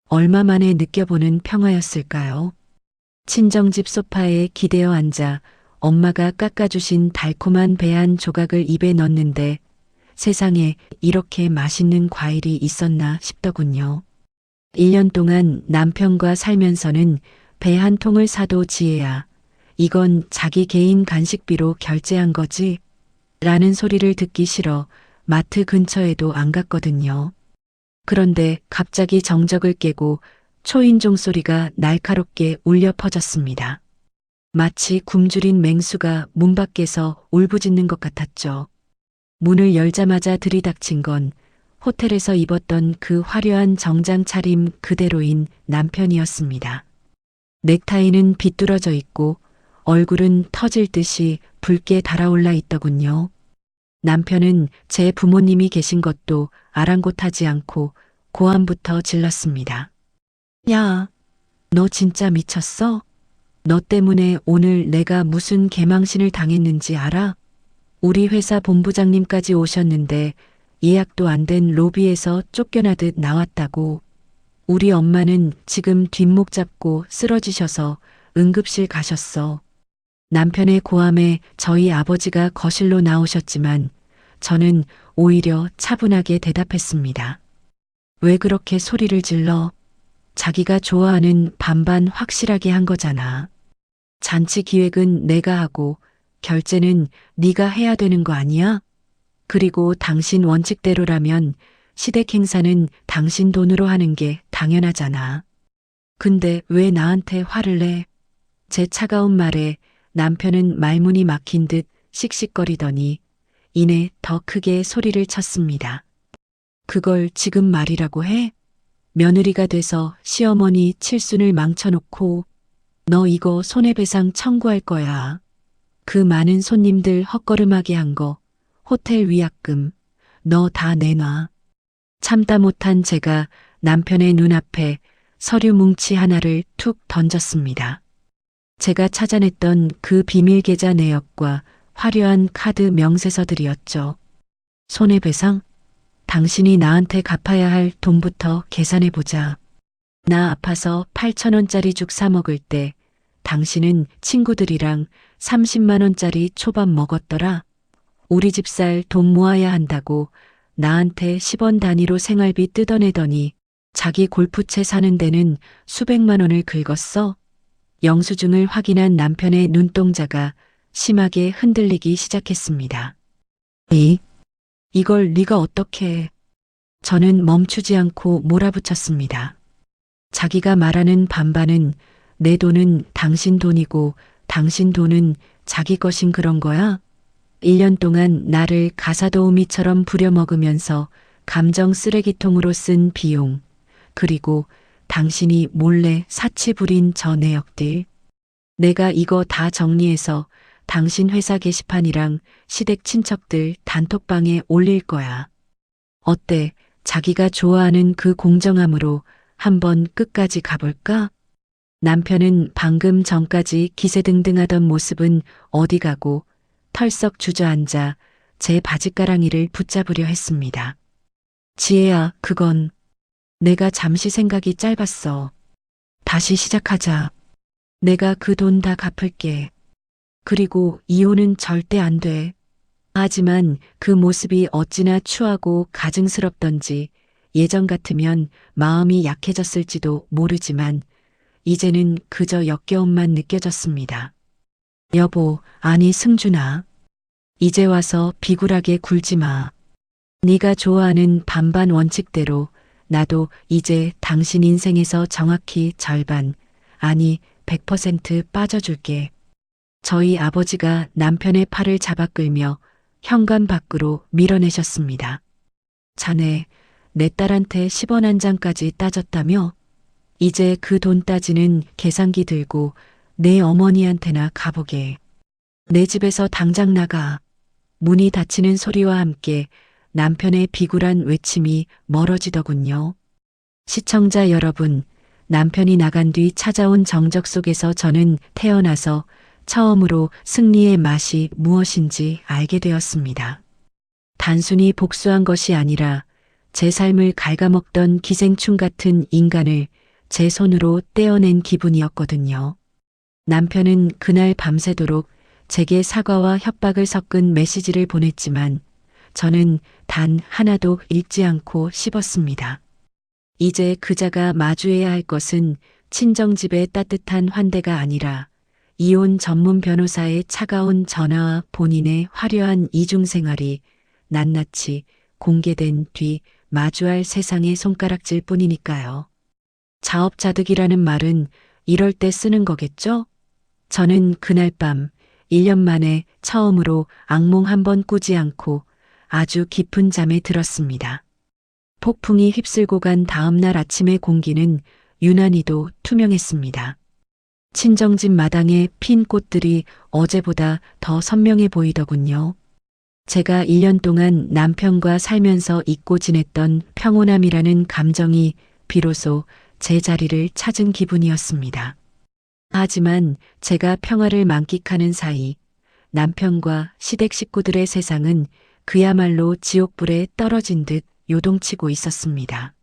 얼마 만에 느껴보는 평화였을까요? 친정집 소파에 기대어 앉아 엄마가 깎아주신 달콤한 배 한 조각을 입에 넣는데 세상에 이렇게 맛있는 과일이 있었나 싶더군요. 1년 동안 남편과 살면서는 배 한 통을 사도 지혜야, 이건 자기 개인 간식비로 결제한 거지? 라는 소리를 듣기 싫어 마트 근처에도 안 갔거든요. 그런데 갑자기 정적을 깨고 초인종 소리가 날카롭게 울려 퍼졌습니다. 마치 굶주린 맹수가 문 밖에서 울부짖는 것 같았죠. 문을 열자마자 들이닥친 건 호텔에서 입었던 그 화려한 정장 차림 그대로인 남편이었습니다. 넥타이는 비뚤어져 있고 얼굴은 터질 듯이 붉게 달아올라 있더군요. 남편은 제 부모님이 계신 것도 아랑곳하지 않고 고함부터 질렀습니다. 야, 너 진짜 미쳤어? 너 때문에 오늘 내가 무슨 개망신을 당했는지 알아? 우리 회사 본부장님까지 오셨는데 예약도 안 된 로비에서 쫓겨나듯 나왔다고. 우리 엄마는 지금 뒷목 잡고 쓰러지셔서 응급실 가셨어. 남편의 고함에 저희 아버지가 거실로 나오셨지만 저는 오히려 차분하게 대답했습니다. 왜 그렇게 소리를 질러? 자기가 좋아하는 반반 확실하게 한 거잖아. 잔치 기획은 내가 하고 결제는 네가 해야 되는 거 아니야? 그리고 당신 원칙대로라면 시댁 행사는 당신 돈으로 하는 게 당연하잖아. 근데 왜 나한테 화를 내? 제 차가운 말에 남편은 말문이 막힌 듯 씩씩거리더니 이내 더 크게 소리를 쳤습니다. 그걸 지금 말이라고 해? 며느리가 돼서 시어머니 칠순을 망쳐놓고 너 이거 손해배상 청구할 거야. 그 많은 손님들 헛걸음하게 한 거, 호텔 위약금, 너 다 내놔. 참다 못한 제가 남편의 눈앞에 서류 뭉치 하나를 툭 던졌습니다. 제가 찾아냈던 그 비밀 계좌 내역과 화려한 카드 명세서들이었죠. 손해배상? 당신이 나한테 갚아야 할 돈부터 계산해보자. 나 아파서 8,000원짜리 죽 사 먹을 때 당신은 친구들이랑 30만 원짜리 초밥 먹었더라. 우리 집 살 돈 모아야 한다고 나한테 10원 단위로 생활비 뜯어내더니 자기 골프채 사는 데는 수백만 원을 긁었어. 영수증을 확인한 남편의 눈동자가 심하게 흔들리기 시작했습니다. 이걸 네가 어떻게 해? 저는 멈추지 않고 몰아붙였습니다. 자기가 말하는 반반은 내 돈은 당신 돈이고 당신 돈은 자기 것인 그런 거야? 1년 동안 나를 가사도우미처럼 부려먹으면서 감정 쓰레기통으로 쓴 비용, 그리고 당신이 몰래 사치 부린 저 내역들. 내가 이거 다 정리해서 당신 회사 게시판이랑 시댁 친척들 단톡방에 올릴 거야. 어때? 자기가 좋아하는 그 공정함으로 한번 끝까지 가볼까? 남편은 방금 전까지 기세등등하던 모습은 어디 가고 털썩 주저앉아 제 바짓가랑이를 붙잡으려 했습니다. 지혜야, 그건 내가 잠시 생각이 짧았어. 다시 시작하자. 내가 그 돈 다 갚을게. 그리고 이혼은 절대 안 돼. 하지만 그 모습이 어찌나 추하고 가증스럽던지 예전 같으면 마음이 약해졌을지도 모르지만 이제는 그저 역겨움만 느껴졌습니다. 여보, 아니 승준아. 이제 와서 비굴하게 굴지 마. 네가 좋아하는 반반 원칙대로 나도 이제 당신 인생에서 정확히 절반, 아니 100% 빠져줄게. 저희 아버지가 남편의 팔을 잡아 끌며 현관 밖으로 밀어내셨습니다. 자네, 내 딸한테 10원 한 장까지 따졌다며? 이제 그 돈 따지는 계산기 들고 내 어머니한테나 가보게. 내 집에서 당장 나가. 문이 닫히는 소리와 함께 남편의 비굴한 외침이 멀어지더군요. 시청자 여러분, 남편이 나간 뒤 찾아온 정적 속에서 저는 태어나서 처음으로 승리의 맛이 무엇인지 알게 되었습니다. 단순히 복수한 것이 아니라 제 삶을 갉아먹던 기생충 같은 인간을 제 손으로 떼어낸 기분이었거든요. 남편은 그날 밤새도록 제게 사과와 협박을 섞은 메시지를 보냈지만 저는 단 하나도 읽지 않고 씹었습니다. 이제 그자가 마주해야 할 것은 친정집의 따뜻한 환대가 아니라 이혼 전문 변호사의 차가운 전화와 본인의 화려한 이중생활이 낱낱이 공개된 뒤 마주할 세상의 손가락질 뿐이니까요. 자업자득이라는 말은 이럴 때 쓰는 거겠죠? 저는 그날 밤 1년 만에 처음으로 악몽 한 번 꾸지 않고 아주 깊은 잠에 들었습니다. 폭풍이 휩쓸고 간 다음 날 아침의 공기는 유난히도 투명했습니다. 친정집 마당에 핀 꽃들이 어제보다 더 선명해 보이더군요. 제가 1년 동안 남편과 살면서 잊고 지냈던 평온함이라는 감정이 비로소 제 자리를 찾은 기분이었습니다. 하지만 제가 평화를 만끽하는 사이 남편과 시댁 식구들의 세상은 그야말로 지옥불에 떨어진 듯 요동치고 있었습니다.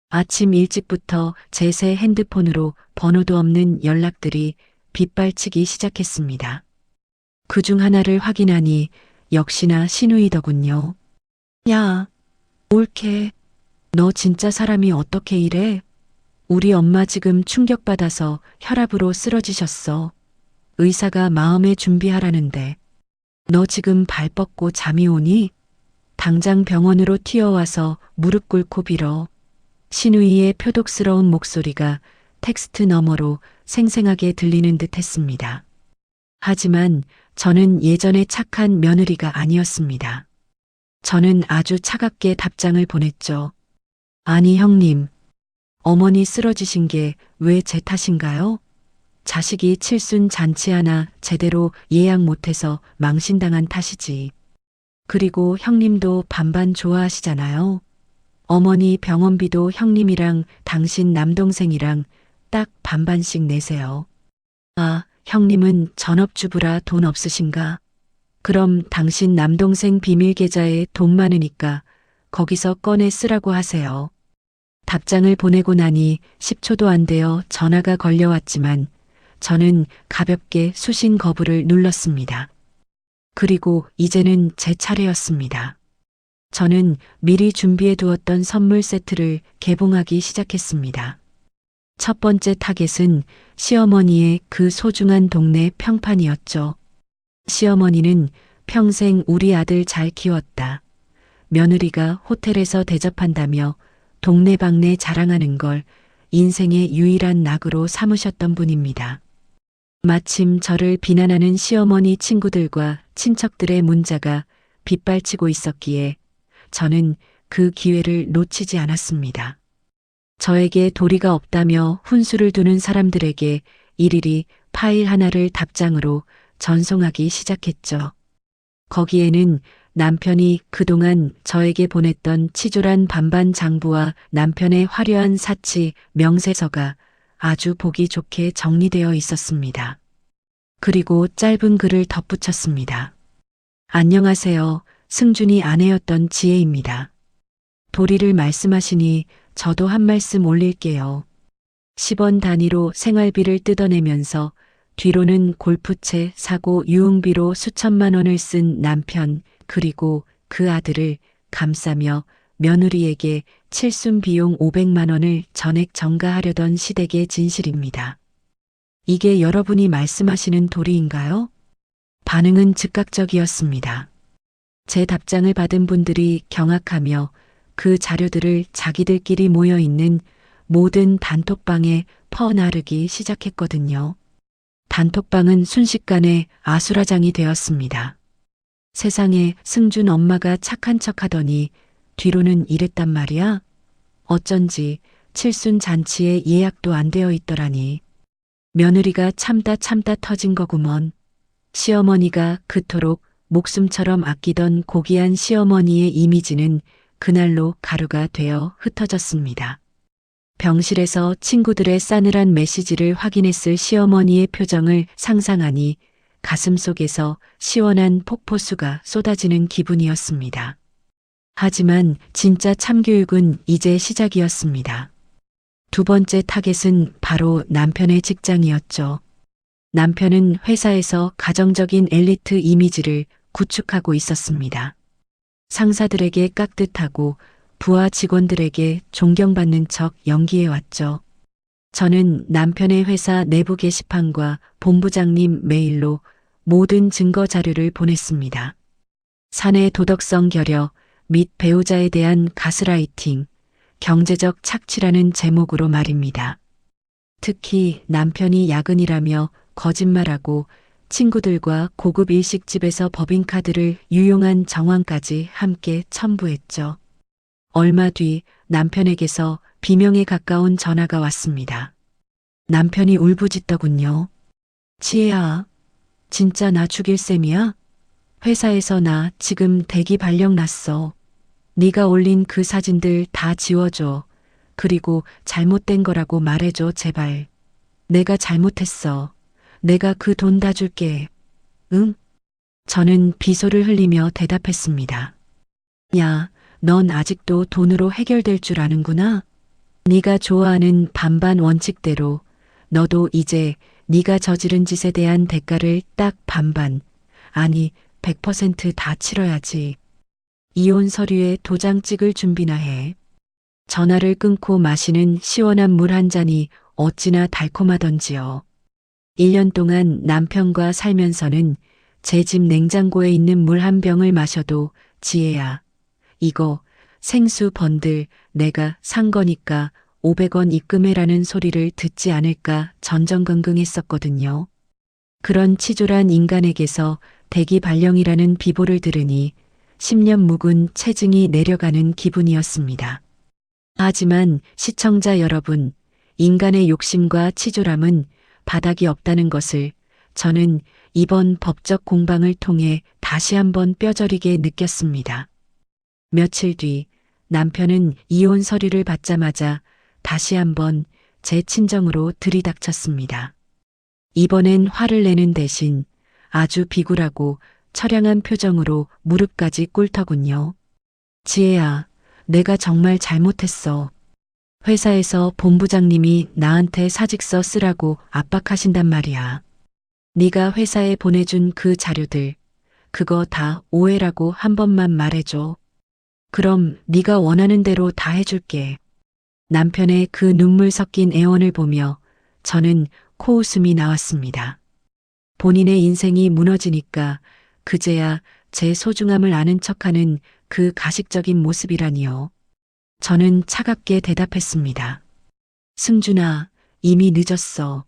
아침 일찍부터 제 새 핸드폰으로 번호도 없는 연락들이 빗발치기 시작했습니다. 그중 하나를 확인하니 역시나 신우이더군요. 야, 올케. 너 진짜 사람이 어떻게 이래? 우리 엄마 지금 충격받아서 혈압으로 쓰러지셨어. 의사가 마음의 준비하라는데. 너 지금 발 뻗고 잠이 오니? 당장 병원으로 튀어와서 무릎 꿇고 빌어. 신우이의 표독스러운 목소리가 텍스트 너머로 생생하게 들리는 듯 했습니다. 하지만 저는 예전의 착한 며느리가 아니었습니다. 저는 아주 차갑게 답장을 보냈죠. 아니 형님, 어머니 쓰러지신 게 왜 제 탓인가요? 자식이 칠순 잔치 하나 제대로 예약 못해서 망신당한 탓이지. 그리고 형님도 반반 좋아하시잖아요. 어머니 병원비도 형님이랑 당신 남동생이랑 딱 반반씩 내세요. 아, 형님은 전업주부라 돈 없으신가? 그럼 당신 남동생 비밀 계좌에 돈 많으니까 거기서 꺼내 쓰라고 하세요. 답장을 보내고 나니 10초도 안 되어 전화가 걸려왔지만 저는 가볍게 수신 거부를 눌렀습니다. 그리고 이제는 제 차례였습니다. 저는 미리 준비해 두었던 선물 세트를 개봉하기 시작했습니다. 첫 번째 타겟은 시어머니의 그 소중한 동네 평판이었죠. 시어머니는 평생 우리 아들 잘 키웠다. 며느리가 호텔에서 대접한다며 동네방네 자랑하는 걸 인생의 유일한 낙으로 삼으셨던 분입니다. 마침 저를 비난하는 시어머니 친구들과 친척들의 문자가 빗발치고 있었기에 저는 그 기회를 놓치지 않았습니다. 저에게 도리가 없다며 훈수를 두는 사람들에게 일일이 파일 하나를 답장으로 전송하기 시작했죠. 거기에는 남편이 그동안 저에게 보냈던 치졸한 반반 장부와 남편의 화려한 사치 명세서가 아주 보기 좋게 정리되어 있었습니다. 그리고 짧은 글을 덧붙였습니다. 안녕하세요. 승준이 아내였던 지혜입니다. 도리를 말씀하시니 저도 한 말씀 올릴게요. 10원 단위로 생활비를 뜯어내면서 뒤로는 골프채 사고 유흥비로 수천만 원을 쓴 남편 그리고 그 아들을 감싸며 며느리에게 칠순 비용 500만 원을 전액 전가하려던 시댁의 진실입니다. 이게 여러분이 말씀하시는 도리인가요? 반응은 즉각적이었습니다. 제 답장을 받은 분들이 경악하며 그 자료들을 자기들끼리 모여있는 모든 단톡방에 퍼나르기 시작했거든요. 단톡방은 순식간에 아수라장이 되었습니다. 세상에 승준 엄마가 착한 척하더니 뒤로는 이랬단 말이야? 어쩐지 칠순 잔치에 예약도 안 되어 있더라니. 며느리가 참다 터진 거구먼. 시어머니가 그토록 목숨처럼 아끼던 고귀한 시어머니의 이미지는 그날로 가루가 되어 흩어졌습니다. 병실에서 친구들의 싸늘한 메시지를 확인했을 시어머니의 표정을 상상하니 가슴속에서 시원한 폭포수가 쏟아지는 기분이었습니다. 하지만 진짜 참교육은 이제 시작이었습니다. 두 번째 타겟은 바로 남편의 직장이었죠. 남편은 회사에서 가정적인 엘리트 이미지를 구축하고 있었습니다. 상사들에게 깍듯하고 부하 직원들에게 존경받는 척 연기해왔죠. 저는 남편의 회사 내부 게시판과 본부장님 메일로 모든 증거 자료를 보냈습니다. 사내 도덕성 결여 및 배우자에 대한 가스라이팅, 경제적 착취라는 제목으로 말입니다. 특히 남편이 야근이라며 거짓말하고 친구들과 고급 일식집에서 법인카드를 유용한 정황까지 함께 첨부했죠. 얼마 뒤 남편에게서 비명에 가까운 전화가 왔습니다. 남편이 울부짖더군요. 지혜야, 진짜 나 죽일 셈이야? 회사에서 나 지금 대기 발령 났어. 네가 올린 그 사진들 다 지워줘. 그리고 잘못된 거라고 말해줘, 제발. 내가 잘못했어. 내가 그 돈 다 줄게. 응? 저는 비소를 흘리며 대답했습니다. 야, 넌 아직도 돈으로 해결될 줄 아는구나. 네가 좋아하는 반반 원칙대로 너도 이제 네가 저지른 짓에 대한 대가를 딱 반반, 아니 100% 다 치러야지. 이혼 서류에 도장 찍을 준비나 해. 전화를 끊고 마시는 시원한 물 한 잔이 어찌나 달콤하던지요. 1년 동안 남편과 살면서는 제 집 냉장고에 있는 물 한 병을 마셔도 지혜야, 이거 생수 번들 내가 산 거니까 500원 입금해라는 소리를 듣지 않을까 전전긍긍했었거든요. 그런 치졸한 인간에게서 대기 발령이라는 비보를 들으니 10년 묵은 체증이 내려가는 기분이었습니다. 하지만 시청자 여러분, 인간의 욕심과 치졸함은 바닥이 없다는 것을 저는 이번 법적 공방을 통해 다시 한번 뼈저리게 느꼈습니다. 며칠 뒤 남편은 이혼 서류를 받자마자 다시 한번 제 친정으로 들이닥쳤습니다. 이번엔 화를 내는 대신 아주 비굴하고 처량한 표정으로 무릎까지 꿇더군요. 지혜야, 내가 정말 잘못했어. 회사에서 본부장님이 나한테 사직서 쓰라고 압박하신단 말이야. 네가 회사에 보내준 그 자료들, 그거 다 오해라고 한 번만 말해줘. 그럼 네가 원하는 대로 다 해줄게. 남편의 그 눈물 섞인 애원을 보며 저는 코웃음이 나왔습니다. 본인의 인생이 무너지니까 그제야 제 소중함을 아는 척하는 그 가식적인 모습이라니요. 저는 차갑게 대답했습니다. 승준아, 이미 늦었어.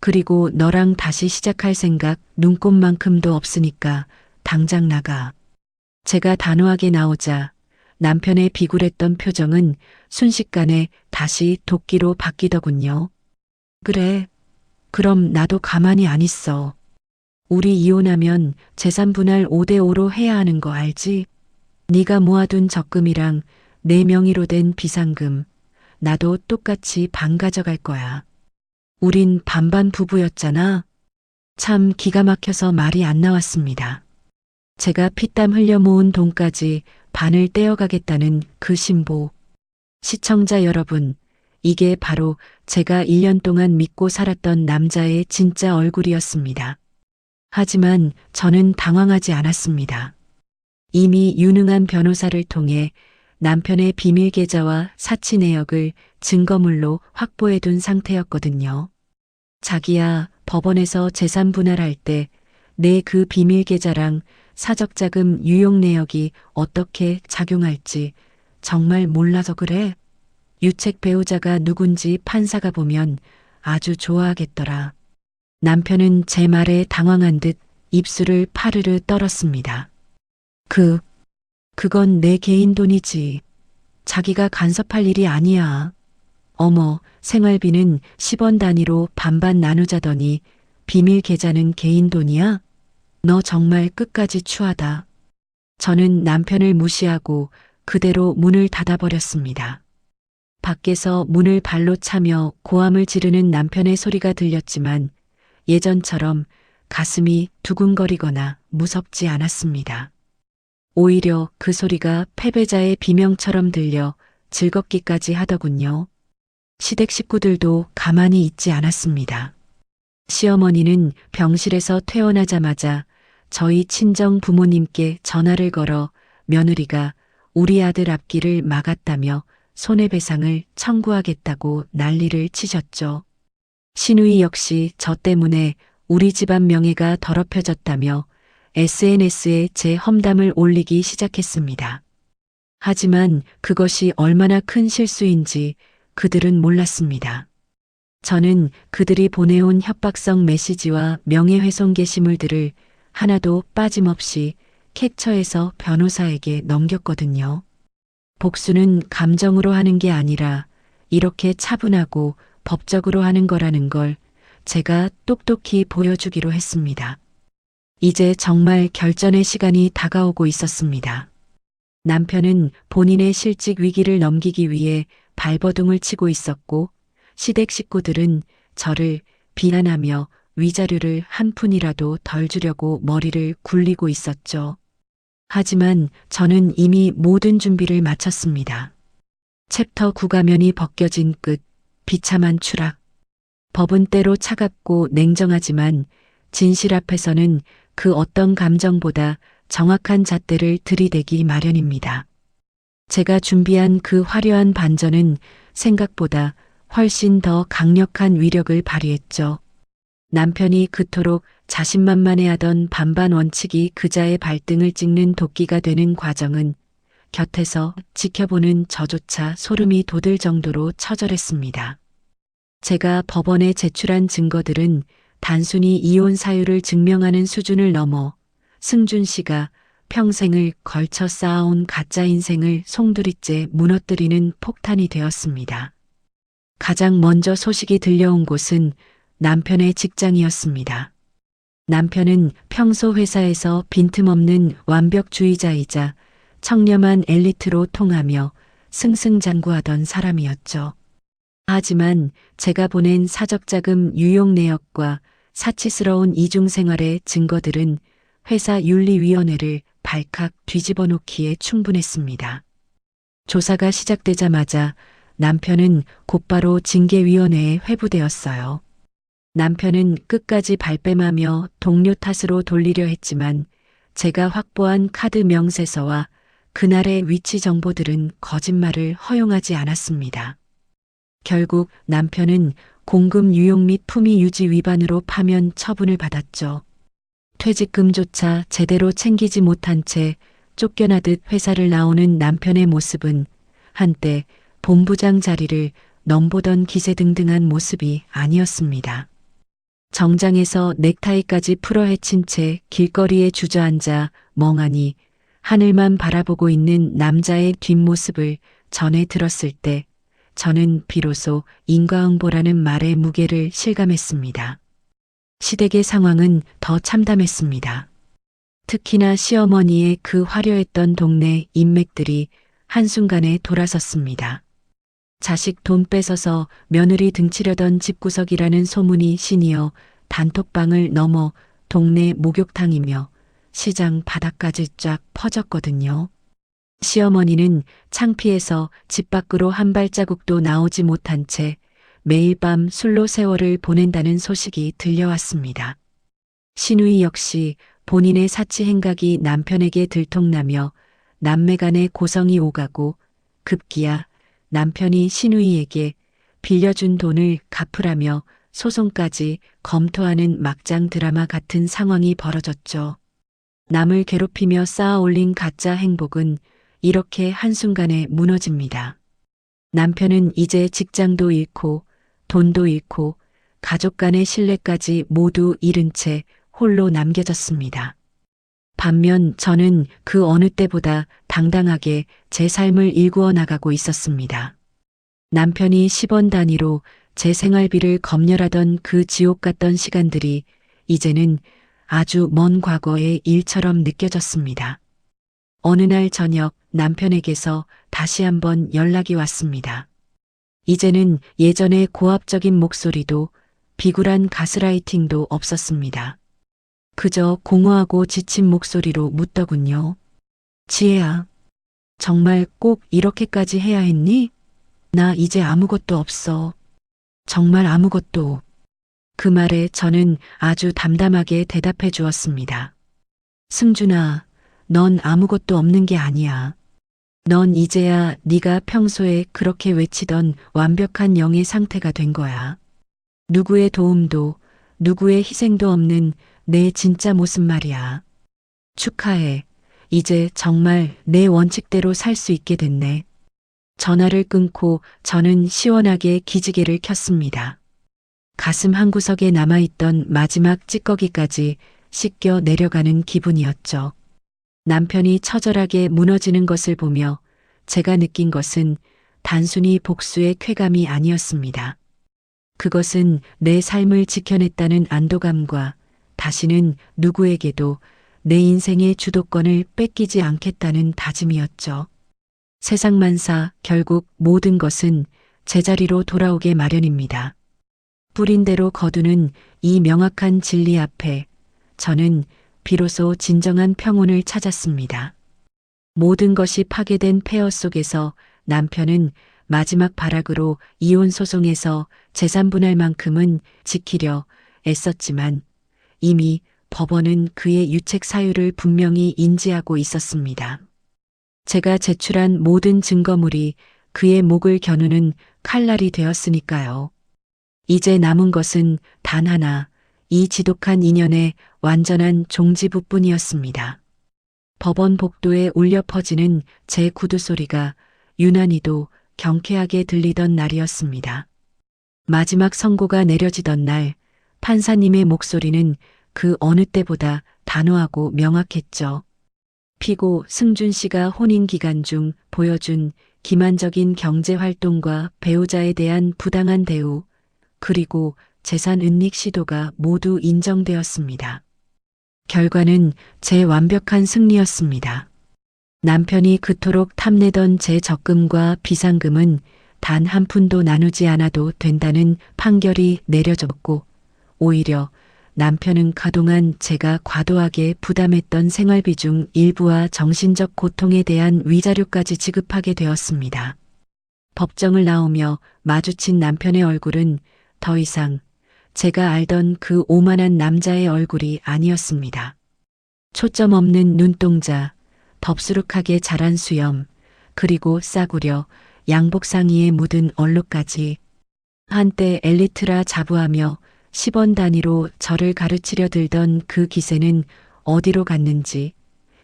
그리고 너랑 다시 시작할 생각 눈꼽만큼도 없으니까 당장 나가. 제가 단호하게 나오자 남편의 비굴했던 표정은 순식간에 다시 도끼로 바뀌더군요. 그래, 그럼 나도 가만히 안 있어. 우리 이혼하면 재산 분할 5대5로 해야 하는 거 알지? 네가 모아둔 적금이랑 내 명의로 된 비상금, 나도 똑같이 반 가져갈 거야. 우린 반반 부부였잖아. 참 기가 막혀서 말이 안 나왔습니다. 제가 피땀 흘려 모은 돈까지 반을 떼어가겠다는 그 신보. 시청자 여러분, 이게 바로 제가 1년 동안 믿고 살았던 남자의 진짜 얼굴이었습니다. 하지만 저는 당황하지 않았습니다. 이미 유능한 변호사를 통해 남편의 비밀 계좌와 사치 내역을 증거물로 확보해둔 상태였거든요. 자기야, 법원에서 재산 분할할 때 내 그 비밀 계좌랑 사적자금 유용 내역이 어떻게 작용할지 정말 몰라서 그래. 유책 배우자가 누군지 판사가 보면 아주 좋아하겠더라. 남편은 제 말에 당황한 듯 입술을 파르르 떨었습니다. 그건 내 개인 돈이지. 자기가 간섭할 일이 아니야. 어머, 생활비는 10원 단위로 반반 나누자더니 비밀 계좌는 개인 돈이야? 너 정말 끝까지 추하다. 저는 남편을 무시하고 그대로 문을 닫아버렸습니다. 밖에서 문을 발로 차며 고함을 지르는 남편의 소리가 들렸지만 예전처럼 가슴이 두근거리거나 무섭지 않았습니다. 오히려 그 소리가 패배자의 비명처럼 들려 즐겁기까지 하더군요. 시댁 식구들도 가만히 있지 않았습니다. 시어머니는 병실에서 퇴원하자마자 저희 친정 부모님께 전화를 걸어 며느리가 우리 아들 앞길을 막았다며 손해배상을 청구하겠다고 난리를 치셨죠. 시누이 역시 저 때문에 우리 집안 명예가 더럽혀졌다며 SNS에 제 험담을 올리기 시작했습니다. 하지만 그것이 얼마나 큰 실수인지 그들은 몰랐습니다. 저는 그들이 보내온 협박성 메시지와 명예훼손 게시물들을 하나도 빠짐없이 캡처해서 변호사에게 넘겼거든요. 복수는 감정으로 하는 게 아니라 이렇게 차분하고 법적으로 하는 거라는 걸 제가 똑똑히 보여주기로 했습니다. 이제 정말 결전의 시간이 다가오고 있었습니다. 남편은 본인의 실직 위기를 넘기기 위해 발버둥을 치고 있었고 시댁 식구들은 저를 비난하며 위자료를 한 푼이라도 덜 주려고 머리를 굴리고 있었죠. 하지만 저는 이미 모든 준비를 마쳤습니다. 챕터 9 가면이 벗겨진 끝, 비참한 추락. 법은 때로 차갑고 냉정하지만 진실 앞에서는 그 어떤 감정보다 정확한 잣대를 들이대기 마련입니다. 제가 준비한 그 화려한 반전은 생각보다 훨씬 더 강력한 위력을 발휘했죠. 남편이 그토록 자신만만해하던 반반 원칙이 그자의 발등을 찍는 도끼가 되는 과정은 곁에서 지켜보는 저조차 소름이 돋을 정도로 처절했습니다. 제가 법원에 제출한 증거들은 단순히 이혼 사유를 증명하는 수준을 넘어 승준 씨가 평생을 걸쳐 쌓아온 가짜 인생을 송두리째 무너뜨리는 폭탄이 되었습니다. 가장 먼저 소식이 들려온 곳은 남편의 직장이었습니다. 남편은 평소 회사에서 빈틈없는 완벽주의자이자 청렴한 엘리트로 통하며 승승장구하던 사람이었죠. 하지만 제가 보낸 사적자금 유용 내역과 사치스러운 이중생활의 증거들은 회사 윤리위원회를 발칵 뒤집어 놓기에 충분했습니다. 조사가 시작되자마자 남편은 곧바로 징계위원회에 회부되었어요. 남편은 끝까지 발뺌하며 동료 탓으로 돌리려 했지만 제가 확보한 카드 명세서와 그날의 위치 정보들은 거짓말을 허용하지 않았습니다. 결국 남편은 공금 유용 및 품위 유지 위반으로 파면 처분을 받았죠. 퇴직금조차 제대로 챙기지 못한 채 쫓겨나듯 회사를 나오는 남편의 모습은 한때 본부장 자리를 넘보던 기세등등한 모습이 아니었습니다. 정장에서 넥타이까지 풀어 헤친 채 길거리에 주저앉아 멍하니 하늘만 바라보고 있는 남자의 뒷모습을 전해 들었을 때 저는 비로소 인과응보라는 말의 무게를 실감했습니다. 시댁의 상황은 더 참담했습니다. 특히나 시어머니의 그 화려했던 동네 인맥들이 한순간에 돌아섰습니다. 자식 돈 뺏어서 며느리 등치려던 집구석이라는 소문이 시니어 단톡방을 넘어 동네 목욕탕이며 시장 바닥까지 쫙 퍼졌거든요. 시어머니는 창피해서 집 밖으로 한 발자국도 나오지 못한 채 매일 밤 술로 세월을 보낸다는 소식이 들려왔습니다. 시누이 역시 본인의 사치 행각이 남편에게 들통나며 남매 간의 고성이 오가고 급기야 남편이 시누이에게 빌려준 돈을 갚으라며 소송까지 검토하는 막장 드라마 같은 상황이 벌어졌죠. 남을 괴롭히며 쌓아 올린 가짜 행복은 이렇게 한순간에 무너집니다. 남편은 이제 직장도 잃고 돈도 잃고 가족 간의 신뢰까지 모두 잃은 채 홀로 남겨졌습니다. 반면 저는 그 어느 때보다 당당하게 제 삶을 일구어 나가고 있었습니다. 남편이 10원 단위로 제 생활비를 검열하던 그 지옥 같던 시간들이 이제는 아주 먼 과거의 일처럼 느껴졌습니다. 어느 날 저녁 남편에게서 다시 한번 연락이 왔습니다. 이제는 예전의 고압적인 목소리도 비굴한 가스라이팅도 없었습니다. 그저 공허하고 지친 목소리로 묻더군요. 지혜야, 정말 꼭 이렇게까지 해야 했니? 나 이제 아무것도 없어. 정말 아무것도. 그 말에 저는 아주 담담하게 대답해 주었습니다. 승준아, 넌 아무것도 없는 게 아니야. 넌 이제야 네가 평소에 그렇게 외치던 완벽한 영의 상태가 된 거야. 누구의 도움도, 누구의 희생도 없는 내 진짜 모습 말이야. 축하해. 이제 정말 내 원칙대로 살 수 있게 됐네. 전화를 끊고 저는 시원하게 기지개를 켰습니다. 가슴 한구석에 남아있던 마지막 찌꺼기까지 씻겨 내려가는 기분이었죠. 남편이 처절하게 무너지는 것을 보며 제가 느낀 것은 단순히 복수의 쾌감이 아니었습니다. 그것은 내 삶을 지켜냈다는 안도감과 다시는 누구에게도 내 인생의 주도권을 뺏기지 않겠다는 다짐이었죠. 세상만사 결국 모든 것은 제자리로 돌아오게 마련입니다. 뿌린 대로 거두는 이 명확한 진리 앞에 저는 비로소 진정한 평온을 찾았습니다. 모든 것이 파괴된 폐허 속에서 남편은 마지막 발악으로 이혼 소송에서 재산 분할만큼은 지키려 애썼지만 이미 법원은 그의 유책 사유를 분명히 인지하고 있었습니다. 제가 제출한 모든 증거물이 그의 목을 겨누는 칼날이 되었으니까요. 이제 남은 것은 단 하나, 이 지독한 인연의 완전한 종지부뿐이었습니다. 법원 복도에 울려 퍼지는 제 구두 소리가 유난히도 경쾌하게 들리던 날이었습니다. 마지막 선고가 내려지던 날 판사님의 목소리는 그 어느 때보다 단호하고 명확했죠. 피고 승준 씨가 혼인 기간 중 보여준 기만적인 경제 활동과 배우자에 대한 부당한 대우, 그리고 재산 은닉 시도가 모두 인정되었습니다. 결과는 제 완벽한 승리였습니다. 남편이 그토록 탐내던 제 적금과 비상금은 단 한 푼도 나누지 않아도 된다는 판결이 내려졌고, 오히려 남편은 그동안 제가 과도하게 부담했던 생활비 중 일부와 정신적 고통에 대한 위자료까지 지급하게 되었습니다. 법정을 나오며 마주친 남편의 얼굴은 더 이상 제가 알던 그 오만한 남자의 얼굴이 아니었습니다. 초점 없는 눈동자, 덥수룩하게 자란 수염, 그리고 싸구려 양복 상의에 묻은 얼룩까지. 한때 엘리트라 자부하며 10원 단위로 저를 가르치려 들던 그 기세는 어디로 갔는지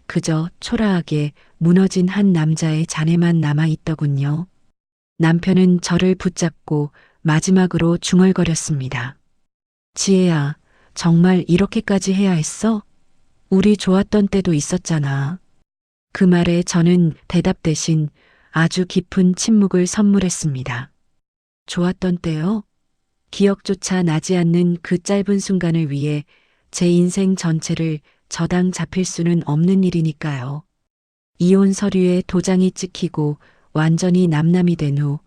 그저 초라하게 무너진 한 남자의 잔해만 남아 있더군요. 남편은 저를 붙잡고 마지막으로 중얼거렸습니다. 지혜야, 정말 이렇게까지 해야 했어? 우리 좋았던 때도 있었잖아. 그 말에 저는 대답 대신 아주 깊은 침묵을 선물했습니다. 좋았던 때요? 기억조차 나지 않는 그 짧은 순간을 위해 제 인생 전체를 저당 잡힐 수는 없는 일이니까요. 이혼 서류에 도장이 찍히고 완전히 남남이 된 후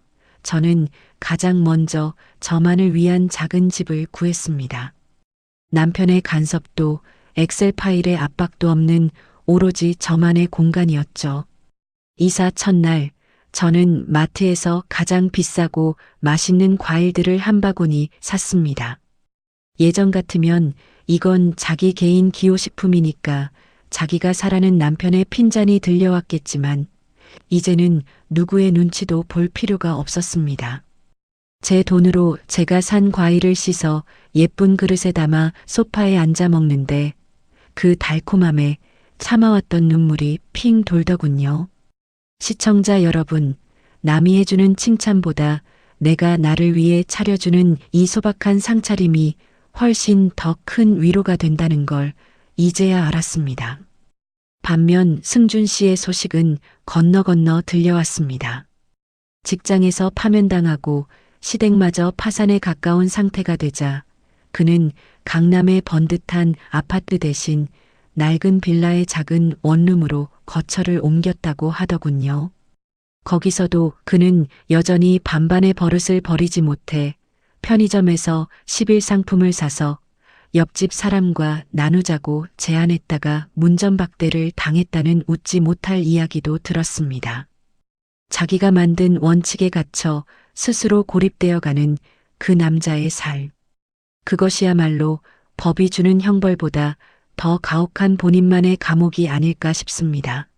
저는 가장 먼저 저만을 위한 작은 집을 구했습니다. 남편의 간섭도 엑셀 파일의 압박도 없는 오로지 저만의 공간이었죠. 이사 첫날 저는 마트에서 가장 비싸고 맛있는 과일들을 한 바구니 샀습니다. 예전 같으면 이건 자기 개인 기호식품이니까 자기가 사라는 남편의 핀잔이 들려왔겠지만 이제는 누구의 눈치도 볼 필요가 없었습니다. 제 돈으로 제가 산 과일을 씻어 예쁜 그릇에 담아 소파에 앉아 먹는데 그 달콤함에 참아왔던 눈물이 핑 돌더군요. 시청자 여러분, 남이 해주는 칭찬보다 내가 나를 위해 차려주는 이 소박한 상차림이 훨씬 더 큰 위로가 된다는 걸 이제야 알았습니다. 반면 승준 씨의 소식은 건너 들려왔습니다. 직장에서 파면당하고 시댁마저 파산에 가까운 상태가 되자 그는 강남의 번듯한 아파트 대신 낡은 빌라의 작은 원룸으로 거처를 옮겼다고 하더군요. 거기서도 그는 여전히 반반의 버릇을 버리지 못해 편의점에서 10일 상품을 사서 옆집 사람과 나누자고 제안했다가 문전박대를 당했다는 웃지 못할 이야기도 들었습니다. 자기가 만든 원칙에 갇혀 스스로 고립되어가는 그 남자의 삶. 그것이야말로 법이 주는 형벌보다 더 가혹한 본인만의 감옥이 아닐까 싶습니다.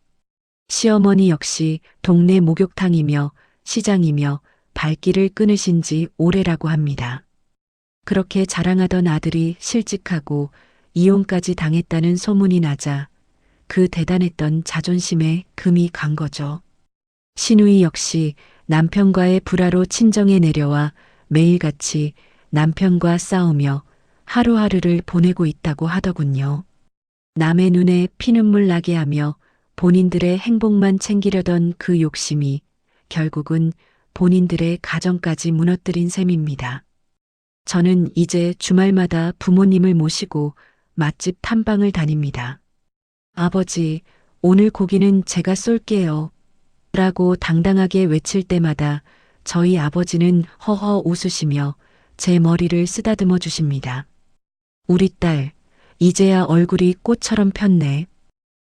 시어머니 역시 동네 목욕탕이며 시장이며 발길을 끊으신 지 오래라고 합니다. 그렇게 자랑하던 아들이 실직하고 이혼까지 당했다는 소문이 나자 그 대단했던 자존심에 금이 간 거죠. 신우이 역시 남편과의 불화로 친정에 내려와 매일같이 남편과 싸우며 하루하루를 보내고 있다고 하더군요. 남의 눈에 피눈물 나게 하며 본인들의 행복만 챙기려던 그 욕심이 결국은 본인들의 가정까지 무너뜨린 셈입니다. 저는 이제 주말마다 부모님을 모시고 맛집 탐방을 다닙니다. 아버지, 오늘 고기는 제가 쏠게요. 라고 당당하게 외칠 때마다 저희 아버지는 허허 웃으시며 제 머리를 쓰다듬어 주십니다. 우리 딸, 이제야 얼굴이 꽃처럼 폈네.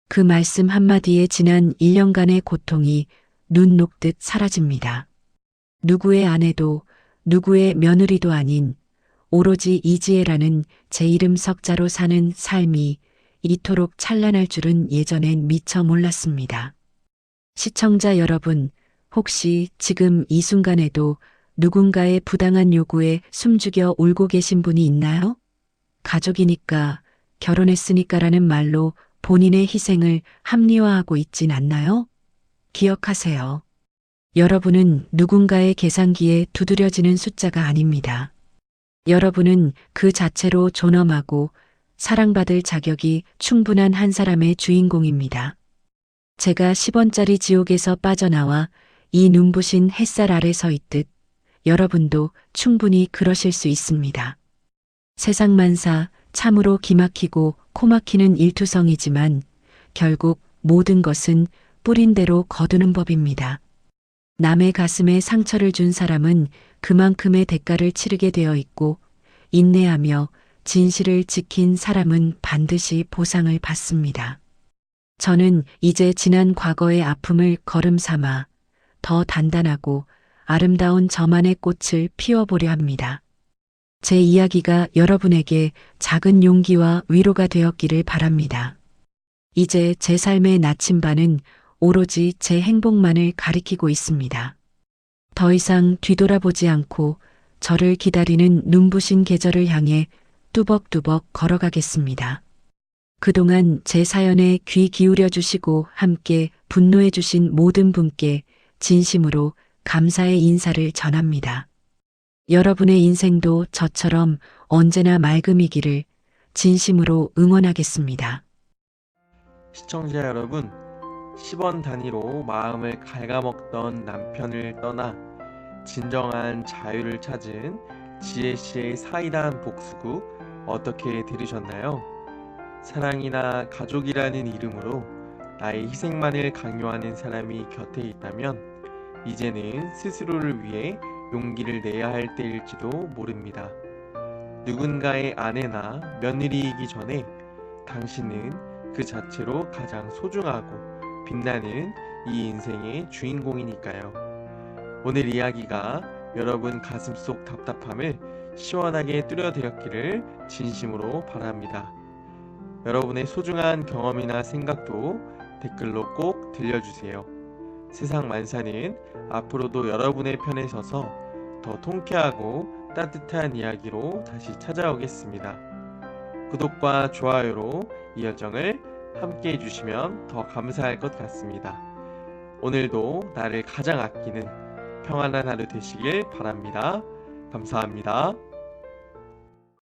그 말씀 한마디에 지난 1년간의 고통이 눈 녹듯 사라집니다. 누구의 아내도 누구의 며느리도 아닌 오로지 이지혜라는 제 이름 석자로 사는 삶이 이토록 찬란할 줄은 예전엔 미처 몰랐습니다. 시청자 여러분, 혹시 지금 이 순간에도 누군가의 부당한 요구에 숨죽여 울고 계신 분이 있나요? 가족이니까, 결혼했으니까라는 말로 본인의 희생을 합리화하고 있진 않나요? 기억하세요. 여러분은 누군가의 계산기에 두드려지는 숫자가 아닙니다. 여러분은 그 자체로 존엄하고 사랑받을 자격이 충분한 한 사람의 주인공입니다. 제가 10원짜리 지옥에서 빠져나와 이 눈부신 햇살 아래 서 있듯 여러분도 충분히 그러실 수 있습니다. 세상 만사 참으로 기막히고 코막히는 일투성이지만 결국 모든 것은 뿌린 대로 거두는 법입니다. 남의 가슴에 상처를 준 사람은 그만큼의 대가를 치르게 되어 있고 인내하며 진실을 지킨 사람은 반드시 보상을 받습니다. 저는 이제 지난 과거의 아픔을 걸음 삼아 더 단단하고 아름다운 저만의 꽃을 피워보려 합니다. 제 이야기가 여러분에게 작은 용기와 위로가 되었기를 바랍니다. 이제 제 삶의 나침반은 오로지 제 행복만을 가리키고 있습니다. 더 이상 뒤돌아보지 않고 저를 기다리는 눈부신 계절을 향해 뚜벅뚜벅 걸어가겠습니다. 그동안 제 사연에 귀 기울여 주시고 함께 분노해 주신 모든 분께 진심으로 감사의 인사를 전합니다. 여러분의 인생도 저처럼 언제나 맑음이기를 진심으로 응원하겠습니다. 시청자 여러분, 10원 단위로 마음을 갉아먹던 남편을 떠나 진정한 자유를 찾은 지혜씨의 사이다한 복수국 어떻게 들으셨나요? 사랑이나 가족이라는 이름으로 나의 희생만을 강요하는 사람이 곁에 있다면 이제는 스스로를 위해 용기를 내야 할 때일지도 모릅니다. 누군가의 아내나 며느리이기 전에 당신은 그 자체로 가장 소중하고 빛나는 이 인생의 주인공이니까요. 오늘 이야기가 여러분 가슴속 답답함을 시원하게 뚫어드렸기를 진심으로 바랍니다. 여러분의 소중한 경험이나 생각도 댓글로 꼭 들려주세요. 세상 만사는 앞으로도 여러분의 편에 서서 더 통쾌하고 따뜻한 이야기로 다시 찾아오겠습니다. 구독과 좋아요로 이 여정을 함께 해주시면 더 감사할 것 같습니다. 오늘도 나를 가장 아끼는 평안한 하루 되시길 바랍니다. 감사합니다.